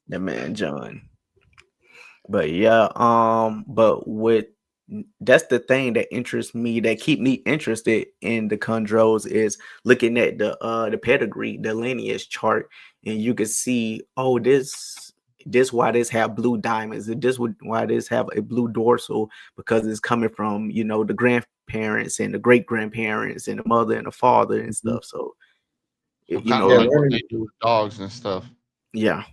the man John. But yeah, but that's the thing that interests me, that keep me interested in the chondros, is looking at the pedigree, the lineage chart, and you can see, oh, this why this have blue diamonds, and this why this have a blue dorsal, because it's coming from, you know, the grandparents and the great grandparents and the mother and the father and stuff. So you Kind know, of like what they do with dogs and stuff, yeah.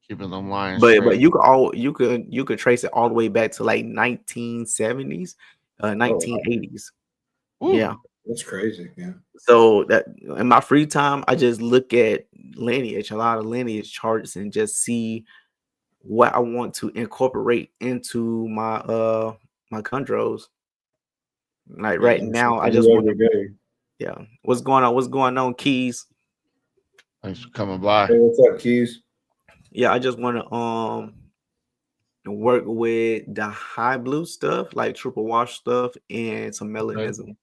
keeping them lying But straight. you could trace it all the way back to like 1970s, 1980s. Woo. Yeah. That's crazy. Yeah. So that in my free time, I just look at lineage, a lot of lineage charts, and just see what I want to incorporate into my chondros. Like right now, I just want to. Yeah. What's going on? What's going on, Keys? Thanks for coming by. Hey, what's up, Keys? Yeah, I just want to work with the high blue stuff, like triple wash stuff, and some melanism.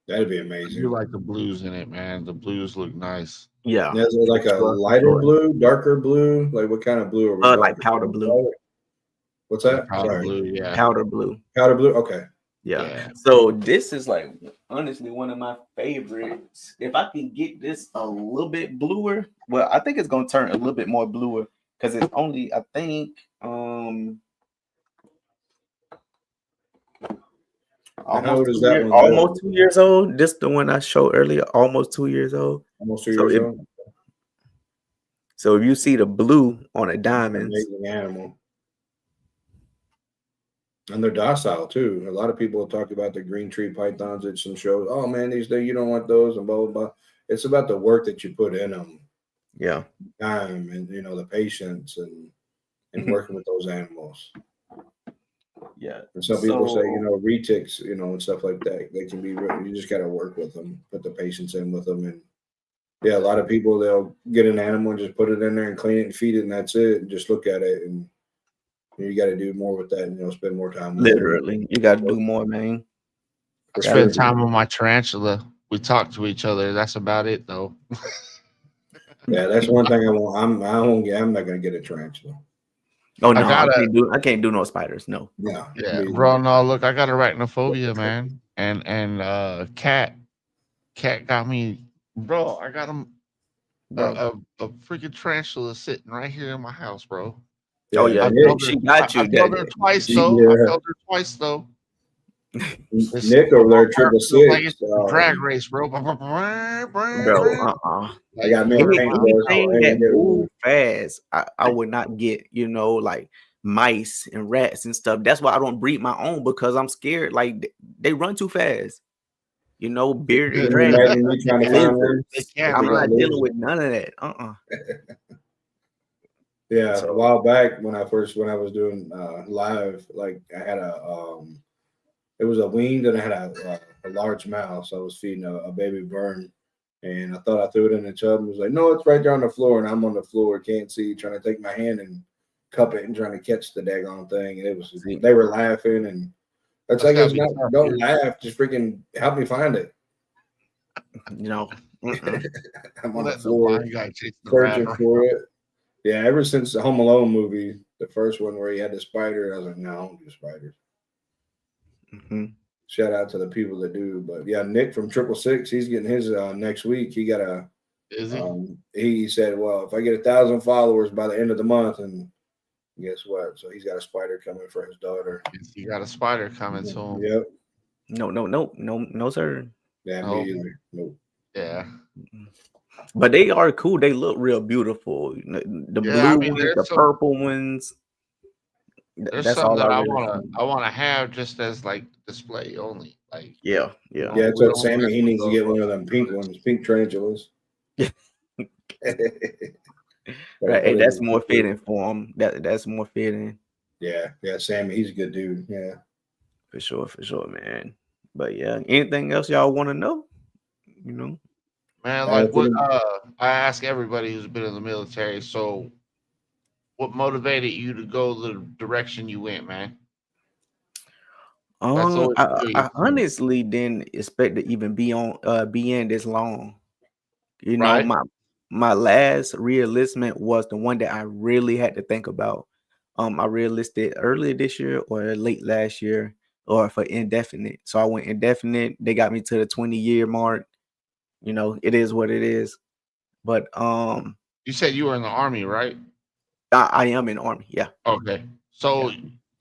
That'd be I do amazing. like the blues in it, man. The blues look nice. Yeah. Is it like a lighter blue, darker blue? Like what kind of blue are we talking? Like powder blue. What's that? Powder Sorry. blue, yeah. Powder blue. Powder blue. Okay. Yeah. So this is like honestly one of my favorites. If I can get this a little bit bluer, well, I think it's gonna turn a little bit more bluer, because it's only, I think, How old is that one? almost 2 years old. This the one I showed earlier, almost 2 years old. Almost 2 years old. So if you see the blue on the diamonds, amazing animal. And they're docile too. A lot of people talk about the green tree pythons at some shows. Oh man, these days you don't want those, and blah blah blah. It's about the work that you put in them. Yeah. Time and the patience and working with those animals. Yeah. And some people say, retics, and stuff like that. They can be, you just got to work with them, put the patience in with them. And yeah, a lot of people, they'll get an animal and just put it in there and clean it and feed it, and that's it. And just look at it. And you got to do more with that, and spend more time with literally, you got to do more, man. I spend time with my tarantula. We talk to each other. That's about it, though. Yeah, that's one thing I want. I'm not gonna get a tarantula. Oh no, I can't do no spiders. No. No. Yeah, bro. No, look, I got arachnophobia, man. And cat got me, bro. I got him a freaking tarantula sitting right here in my house, bro. Yeah, oh yeah, she got you. I held her twice though. Yeah. I held her twice though. Nick over there, 666. Like it's a drag race, bro. Bro, I got me anything that move fast, I would not get. Like mice and rats and stuff. That's why I don't breed my own, because I'm scared. Like they run too fast. Bearded dragons. I'm not dealing with none of that. Yeah, so, a while back when I was doing live, like I had it was a weaned and I had a large mouse. I was feeding a baby burn, and I thought I threw it in the tub and was like, no, it's right there on the floor, and I'm on the floor, can't see, trying to take my hand and cup it and trying to catch the daggone thing, and they were laughing, and it's like, it's not, don't laugh, just freaking help me find it. I'm on the floor searching for it. Yeah, ever since the Home Alone movie, the first one where he had the spider, I was like, no, I don't do spiders. Shout out to the people that do. But yeah, Nick from 666, he's getting his next week. He got a. Is he? He said, well, if I get 1,000 followers by the end of the month, and Guess what? So he's got a spider coming for his daughter. You got a spider coming to him. Yep. No, sir. Yeah, Nope. me either. Nope. Yeah. But they are cool. They look real beautiful. The blue ones, the purple ones. There's That's something all that I I really wanna have just as like display only. Like Yeah. Yeah, I told Sammy he needs to get one of them pink ones, pink tarantulas. Right, hey, that's more fitting for him. That's more fitting. Yeah, Sammy, he's a good dude. Yeah, for sure, man. But yeah, anything else y'all want to know? You know, man, like what I ask everybody who's been in the military. So, what motivated you to go the direction you went, man? I honestly didn't expect to even be in this long. You know, my last re-enlistment was the one that I really had to think about. I re-enlisted earlier this year or late last year, or for indefinite. So I went indefinite. They got me to the 20-year mark. You know, it is what it is. But you said you were in the Army, right? I am in the Army. Yeah. Okay. So,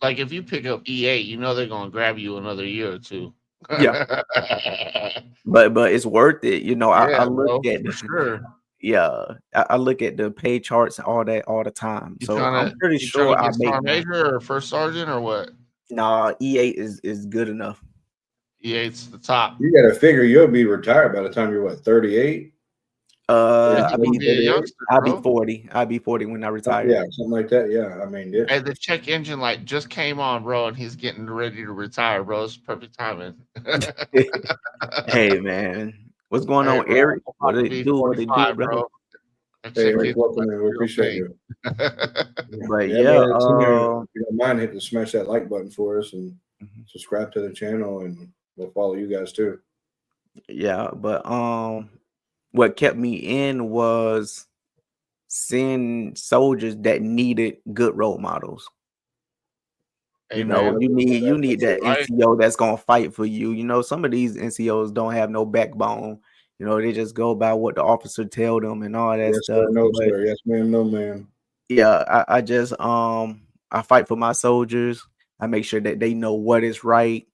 like, if you pick up E8, you know they're gonna grab you another year or two. Yeah. but it's worth it. You know, I look at for sure. Yeah, I look at the pay charts and all that all the time. So I'm pretty sure I make major or first sergeant or what? Nah, E8 is good enough. E8's the top. You got to figure you'll be retired by the time you're what, 38? I'll be 40. I'll be 40 when I retire. Yeah, something like that. Yeah, I mean, hey, the check engine light just came on, bro, and he's getting ready to retire, bro. It's perfect timing. Hey, man, what's going on, bro, Eric? What they do? What they do, bro? Hey, Eric, welcome in. We appreciate you. But if you don't mind, hit to smash that like button for us and subscribe to the channel, and we'll follow you guys too. Yeah, but what kept me in was seeing soldiers that needed good role models. Hey, you know, man, you need that NCO that's gonna fight for you. You know, some of these NCOs don't have no backbone. You know, they just go by what the officer tell them and all that stuff. No, sir. Yes, ma'am. No, ma'am. Yeah, I just I fight for my soldiers. I make sure that they know what is right.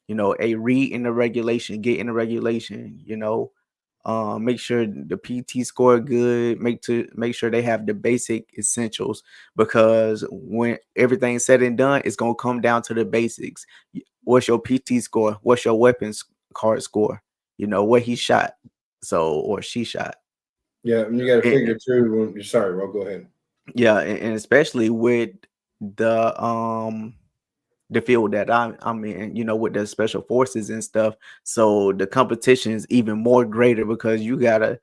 You know, read in the regulation, get in the regulation. You know, make sure the PT score good. Make sure they have the basic essentials, because when everything's said and done, it's gonna come down to the basics. What's your PT score? What's your weapons card score? You know what he shot, or she shot. Yeah, and you got to figure too. Sorry, Ro, go ahead. Yeah, and especially with the field that I'm in, you know, with the special forces and stuff. So the competition is even more greater, because you gotta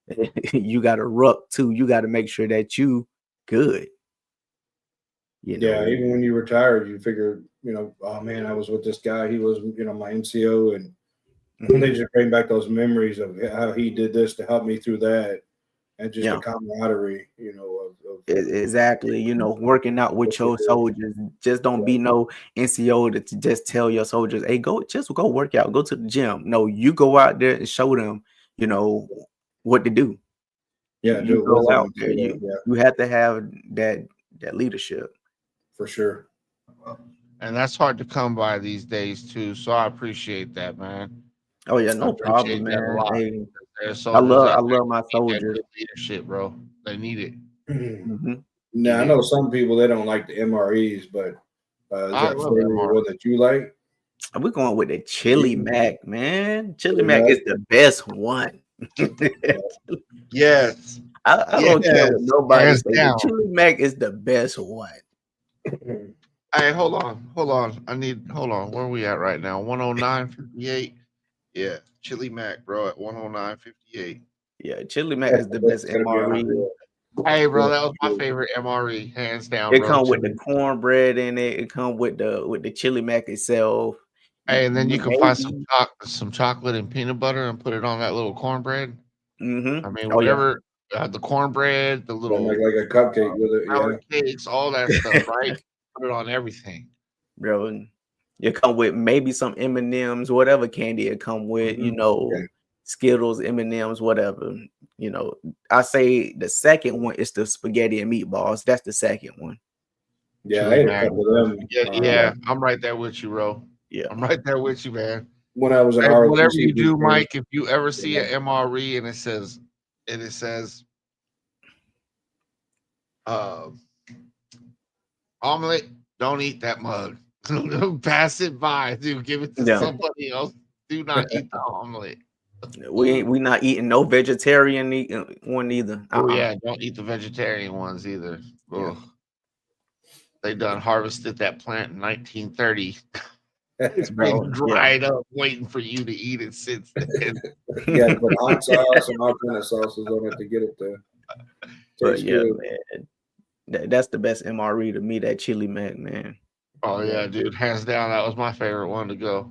ruck too. You gotta make sure that you good. You know? Even when you retired, you figure, you know, oh man, I was with this guy. He was, you know, my NCO, and they just bring back those memories of how he did this to help me through that. And just the camaraderie, you know, exactly. You know, working out with your soldiers. Just don't be no NCO to just tell your soldiers, hey, go work out, go to the gym. No, you go out there and show them, you know, what to do. Yeah, you go out there. You have to have that leadership. For sure. And that's hard to come by these days too. So I appreciate that, man. Oh yeah, no problem, man. Hey, I love my soldiers. Leadership, bro. They need it. Now I know some people, they don't like the MREs, but is that one that you like? We're going with the Chili Mac, man. Chili Mac is the best one. Yes. I don't care what nobody says. The Chili Mac is the best one. Hey, hold on. Hold on. Where are we at right now? 109.58. Yeah, Chili Mac, bro, at 109.58. Yeah, Chili Mac is the best MRE. Hey, bro, that was my favorite MRE, hands down. It comes with the cornbread in it. It comes with the Chili Mac itself. Hey, and then you can find some chocolate and peanut butter and put it on that little cornbread. I mean, whatever. The cornbread, the little like a cupcake with it, cakes, all that stuff, right? Put it on everything, bro. You come with maybe some M&Ms, whatever candy it come with, you know, Skittles, M&Ms, whatever. You know, I say the second one is the spaghetti and meatballs. That's the second one. Yeah, I Chili ate a Mac. couple of them. Yeah, I'm right there with you, Ro. Yeah. I'm right there with you, man. When I was in Hey, whatever ROTC you do, booth, Mike, if you ever see Yeah. an MRE and it says omelet, don't eat that mug. Pass it by, dude. Give it to Yeah. somebody else. Do not eat the omelet. We not eating no vegetarian one either. Oh yeah, don't eat the vegetarian ones either. Yeah. Ugh. They done harvested that plant in 1930. It's Bro, been dried up, waiting for you to eat it since then. You got to put hot sauce and all kind of sauces on it to get it to But taste yeah, good. man, that's the best MRE to me. That chili mac, man. Oh yeah, dude, hands down, that was my favorite one to go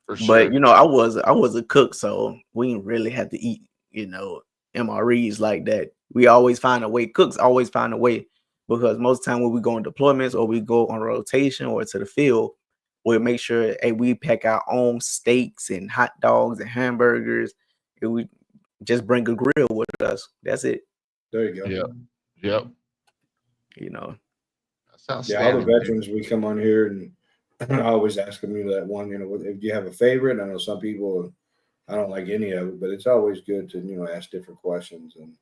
for sure. But you know, I was a cook, so we didn't really have to eat, MREs like that. We always find a way. Cooks always find a way, because most of the time when we go on deployments or we go on rotation or to the field, we'll make sure we pack our own steaks and hot dogs and hamburgers, and we just bring a grill with us. That's it. There you go. Yep. You know. Sounds Yeah, all the veterans we come on here, and I always ask them, that one, if you have a favorite. I know some people, I don't like any of it, but it's always good to, ask different questions. And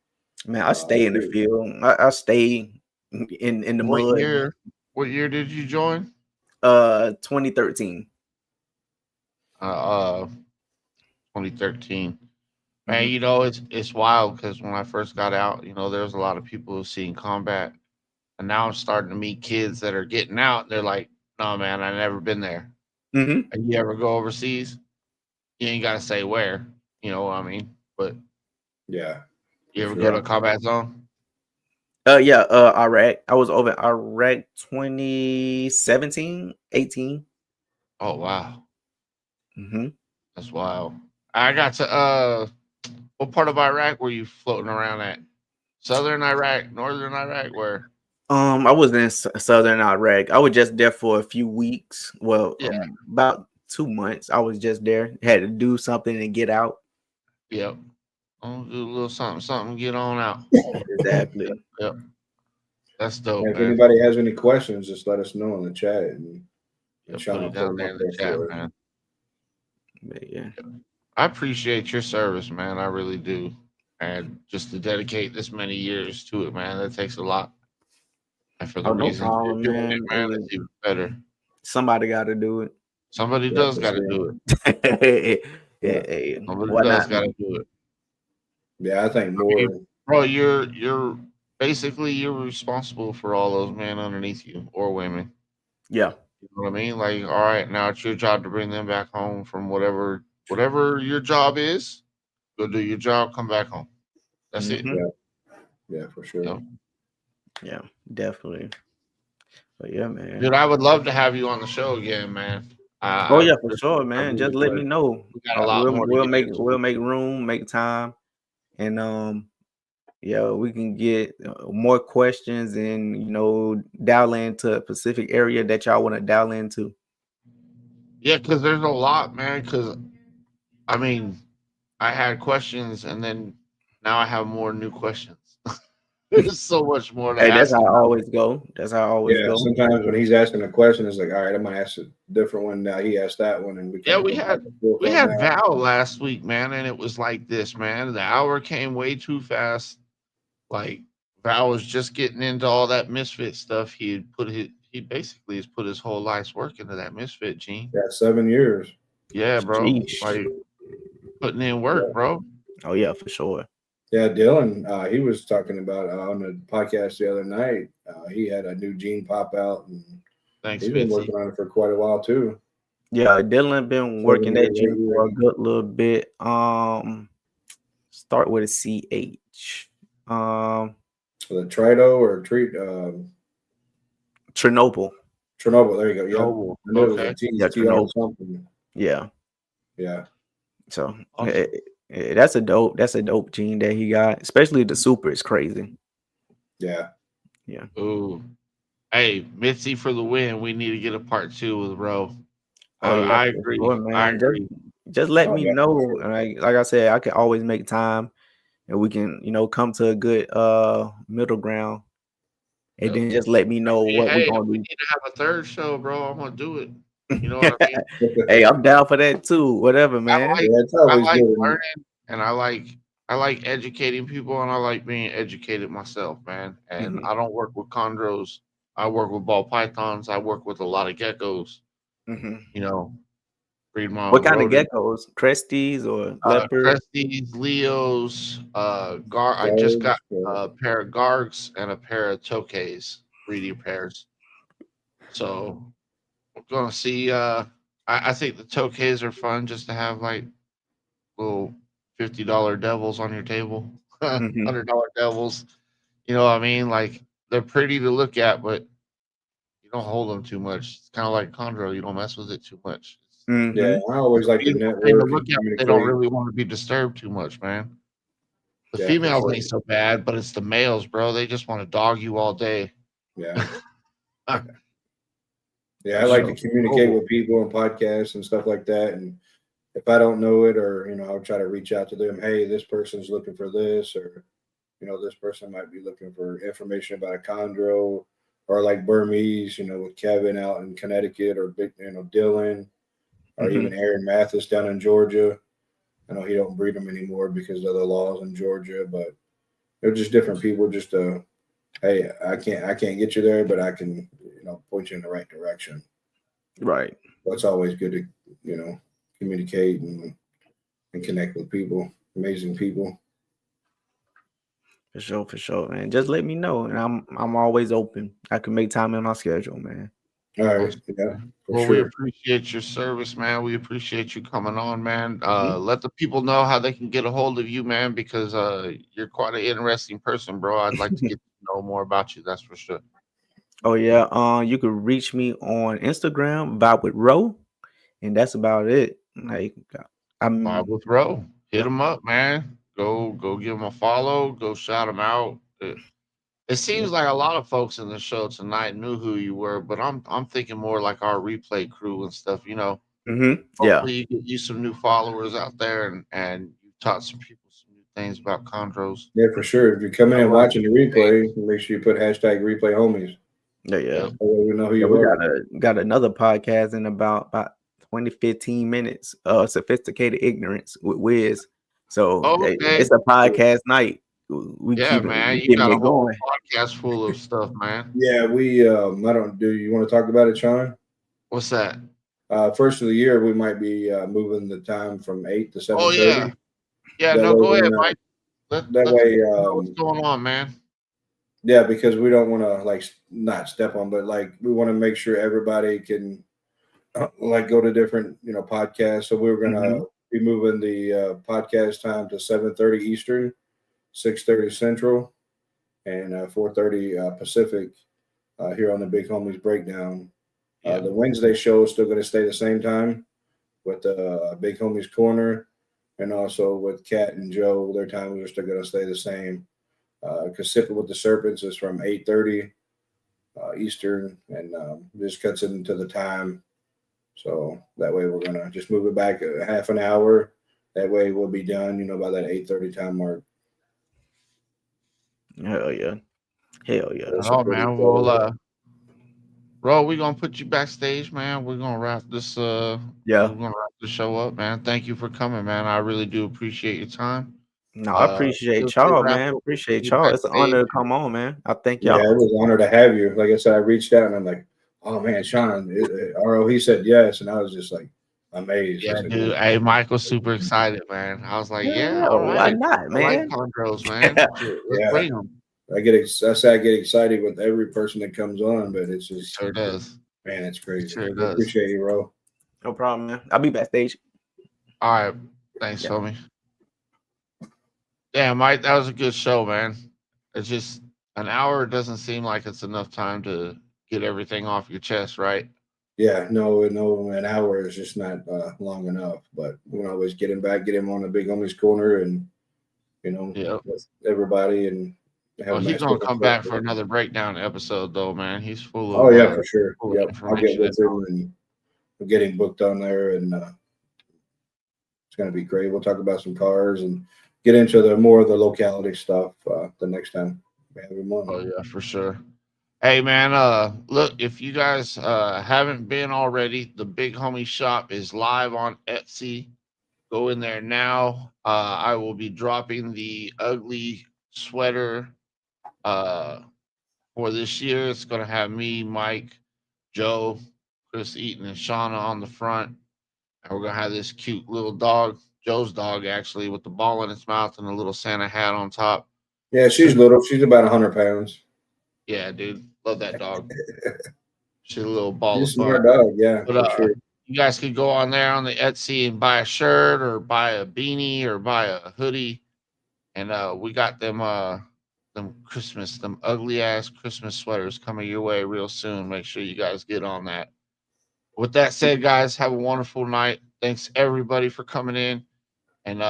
man, I stay in the field. I stay in the mud. What year did you join? 2013. 2013. Man, it's wild because when I first got out, there's a lot of people who've seen combat. And now I'm starting to meet kids that are getting out. They're like, no, man, I've never been there. Mm-hmm. And you ever go overseas? You ain't got to say where, you know what I mean? But yeah. You ever go to a combat zone? Iraq. I was over in Iraq 2017, 18. Oh, wow. Mm-hmm. That's wild. I got to, what part of Iraq were you floating around at? Southern Iraq, Northern Iraq, where? I was in Southern Iraq. I was just there for a few weeks. Well, about 2 months. I was just there. Had to do something and get out. Yep. I'll do a little something, get on out. Exactly. Yep. That's dope. If anybody has any questions, just let us know in the chat. And put it down there in the chat, man. Yeah. I appreciate your service, man. I really do. And just to dedicate this many years to it, man, that takes a lot. And for the reason you're doing it, man, it's even better. Somebody got to do it. Somebody does got to do it. Somebody does got to do it. Yeah, I think more. Bro, you're basically you're responsible for all those men underneath you or women. Yeah. You know what I mean? Like, all right, now it's your job to bring them back home from whatever your job is. Go do your job, come back home. That's it. Yeah, for sure. Yeah, definitely. But yeah, man. Dude, I would love to have you on the show again, man. For sure, man. Just let me know. We got a lot more. We'll make room, make time, and we can get more questions and dial into a specific area that y'all want to dial into. Yeah, because there's a lot, man. Because I mean, I had questions, and then now I have more new questions. There's so much more to ask. That's how I always go. That's how I always go. Sometimes when he's asking a question, it's like, all right, I'm gonna ask a different one. Now he asked that one, and we had Val last week, man, and it was like this, man. The hour came way too fast. Like Val was just getting into all that misfit stuff. He basically has put his whole life's work into that misfit gene. Yeah, 7 years. Yeah, bro. Sheesh. Like putting in work, bro. Oh yeah, for sure. Yeah, Dylan, he was talking about on the podcast the other night. He had a new gene pop out, and he's been working on it for quite a while too. Yeah, Dylan been working that gene for a good little bit. Start with a CH. The Trido or Chernobyl. Chernobyl. There you go. Yeah, Chernobyl. I know it was a TR something. Yeah. Yeah. So that's a dope gene that he got, especially the super is crazy. Yeah. Yeah. Ooh. Hey, Mitzi for the win. We need to get a part 2 with Ro. I agree. Sure, man. I agree. Just let me know. Like I said, I can always make time, and we can, come to a good middle ground. and Yep. then just let me know what we're Hey, gonna we do. need to have a third show, bro. I'm gonna do it. You know what I mean? Hey, I'm down for that too. Whatever, man. Yeah, it's I always like good. learning, and I like educating people, and I like being educated myself, man. And Mhm. I don't work with chondros. I work with ball pythons. I work with a lot of geckos. Mhm. You know, breed my What own kind of rodent. geckos? Cresties or leopard? Cresties, Leos, I just got Guards, a pair of Gargs and a pair of Tokays, breeding pairs. So we're gonna see. I think the Tokays are fun just to have like little $50 devils on your table, Mhm. $100 devils. You know what I mean? Like they're pretty to look at, but you don't hold them too much. It's kind of like chondro. You don't mess with it too much. yeah, Mhm. I always It's a like to beautiful thing to network look and at. But they don't communicate. really want to be disturbed too much, man. The Yeah, for females sure. ain't so bad, but it's the males, bro. They just want to dog you all day. Yeah, For yeah, I like to Sure. communicate with people on podcasts and stuff like that. And if I don't know it, or I'll try to reach out to them. Hey, this person's looking for this, or this person might be looking for information about a chondro, or like Burmese. With Kevin out in Connecticut, or big, Dylan, or even Mhm. Aaron Mathis down in Georgia. I know he don't breed them anymore because of the laws in Georgia, but they're just different people. Just hey, I can't get you there, but I can point you in the right direction. Right. So it's always good to communicate and connect with people, amazing people. For sure, man. Just let me know, and I'm always open. I can make time in my schedule, man. All right, Awesome, yeah, man. for Well, we sure. appreciate your service, man. We appreciate you coming on, man. Mhm. Let the people know how they can get a hold of you, man, because you're quite an interesting person, bro. I'd like to get to know more about you. That's for sure. Oh yeah. You can reach me on Instagram, VibeWithRo, and that's about it. Like Vibe I'm with Ro. Hit yeah. him up, man. Go give him a follow. Go shout him out. It Yeah. seems like a lot of folks in the show tonight knew who you were, but I'm thinking more like our replay crew and stuff. Yeah. Hopefully you get you some new followers out there, and you taught some people some new things about chondros. Yeah, for sure. If you're coming in All right. watching the replay, make sure you put hashtag replay homies. Yeah. Yep. That way we know who Yeah, you we are. got another podcast in about 20, 15 minutes. Sophisticated ignorance with Wiz. So Okay. it's a podcast night. We Yeah, man. You keeping got a it whole going. podcast full of stuff, man. Yeah, we I don't do you want to talk about it, Sean? What's that? First of the year we might be moving the time from 8 to Oh 7:30. yeah. Yeah, That no, way go ahead, when Mike. Let that let the way people know what's going on, man. yeah, because we don't want to like not step on, but like we want to make sure everybody can like go to different podcasts. So we're gonna Mhm. be moving the podcast time to 7:30 Eastern, 6:30 Central, and 4:30 Pacific here on the Big Homies Breakdown. Yeah. The Wednesday show is still going to stay the same time with the Big Homies Corner, and also with Kat and Joe. Their times are still going to stay the same. Because Sipping with the Serpents is from 8:30 Eastern, and just cuts it into the time. So that way we're gonna just move it back a half an hour. That way we'll be done, by that 8:30 time mark. Hell yeah. Hell yeah. That's a Oh pretty man. Well, cool. bro, we're gonna put you backstage, man. We're gonna wrap this we're Yeah. gonna wrap the show up, man. Thank you for coming, man. I really do appreciate your time. No, I Feel appreciate free to y'all, wrap man. up with Appreciate you y'all. It's an backstage. honor to come on, man. I thank Yeah, y'all. it was an honor to have you. Like I said, I reached out and I'm like, oh man, Sean, RO, he said yes, and I was just like amazed. I Yeah, said, dude. Hey, Mike was super excited, man. I was like, Hell yeah, yeah. all Why right. not, I like man? chondros, man. Shit, let's yeah, bring them. I say I get excited with every person that comes on, but it's It just, sure does. man, it's It crazy. sure I does. appreciate you, Ro. No problem, man. I'll be backstage. All right. Thanks, Yeah. homie. Yeah, Mike, that was a good show, man. It's just an hour doesn't seem like it's enough time to get everything off your chest, right? Yeah, no, an hour is just not long enough. But we can always get him back, get him on the Big Homies Corner, and Yeah. with everybody, and have Well, him he's ask gonna different come back for questions. another breakdown episode, though, man. He's Oh yeah, for sure. full of Yep, I'll get information. with him and we'll get him booked on there, and it's going to be great. We'll talk about some cars and get into the more of the locality stuff the next time we have him on. Oh yeah, for sure. Hey man, look, if you guys haven't been already, the Big Homie Shop is live on Etsy. Go in there now. I will be dropping the ugly sweater for this year. It's gonna have me, Mike, Joe, Chris Eaton, and Shauna on the front. And we're gonna have this cute little dog, Joe's dog actually, with the ball in its mouth and a little Santa hat on top. Yeah, she's little. She's about 100 pounds. Yeah, dude. Love that dog. She's a little ball She's a of fun. smart dog. Yeah, But for sure. you guys could go on there on the Etsy and buy a shirt or buy a beanie or buy a hoodie. And we got them them ugly ass Christmas sweaters coming your way real soon. Make sure you guys get on that. With that said, guys, have a wonderful night. Thanks everybody for coming in. And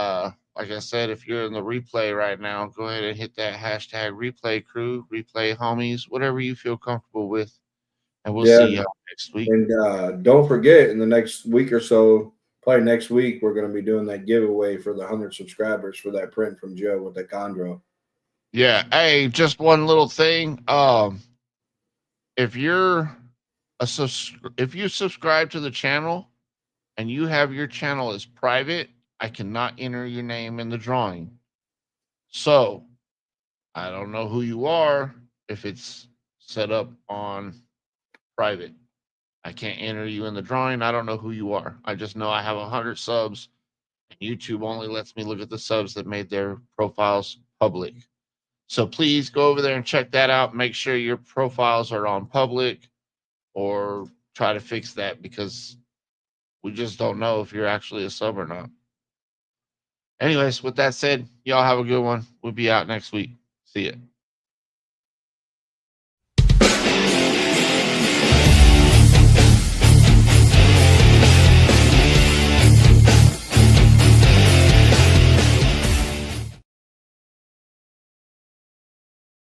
like I said, if you're in the replay right now, go ahead and hit that hashtag replay crew, replay homies, whatever you feel comfortable with. And we'll Yeah, see you next week. and don't forget, in the next week or so, probably next week, we're going to be doing that giveaway for the 100 subscribers for that print from Joe with the Chondro. Yeah. Hey, just one little thing. If you're if you subscribe to the channel and you have your channel as private, I cannot enter your name in the drawing. So I don't know who you are if it's set up on private. I can't enter you in the drawing. I don't know who you are. I just know I have 100 subs, and YouTube only lets me look at the subs that made their profiles public. So please go over there and check that out. Make sure your profiles are on public, or try to fix that, because we just don't know if you're actually a sub or not. Anyways, with that said, y'all have a good one. We'll be out next week. See ya.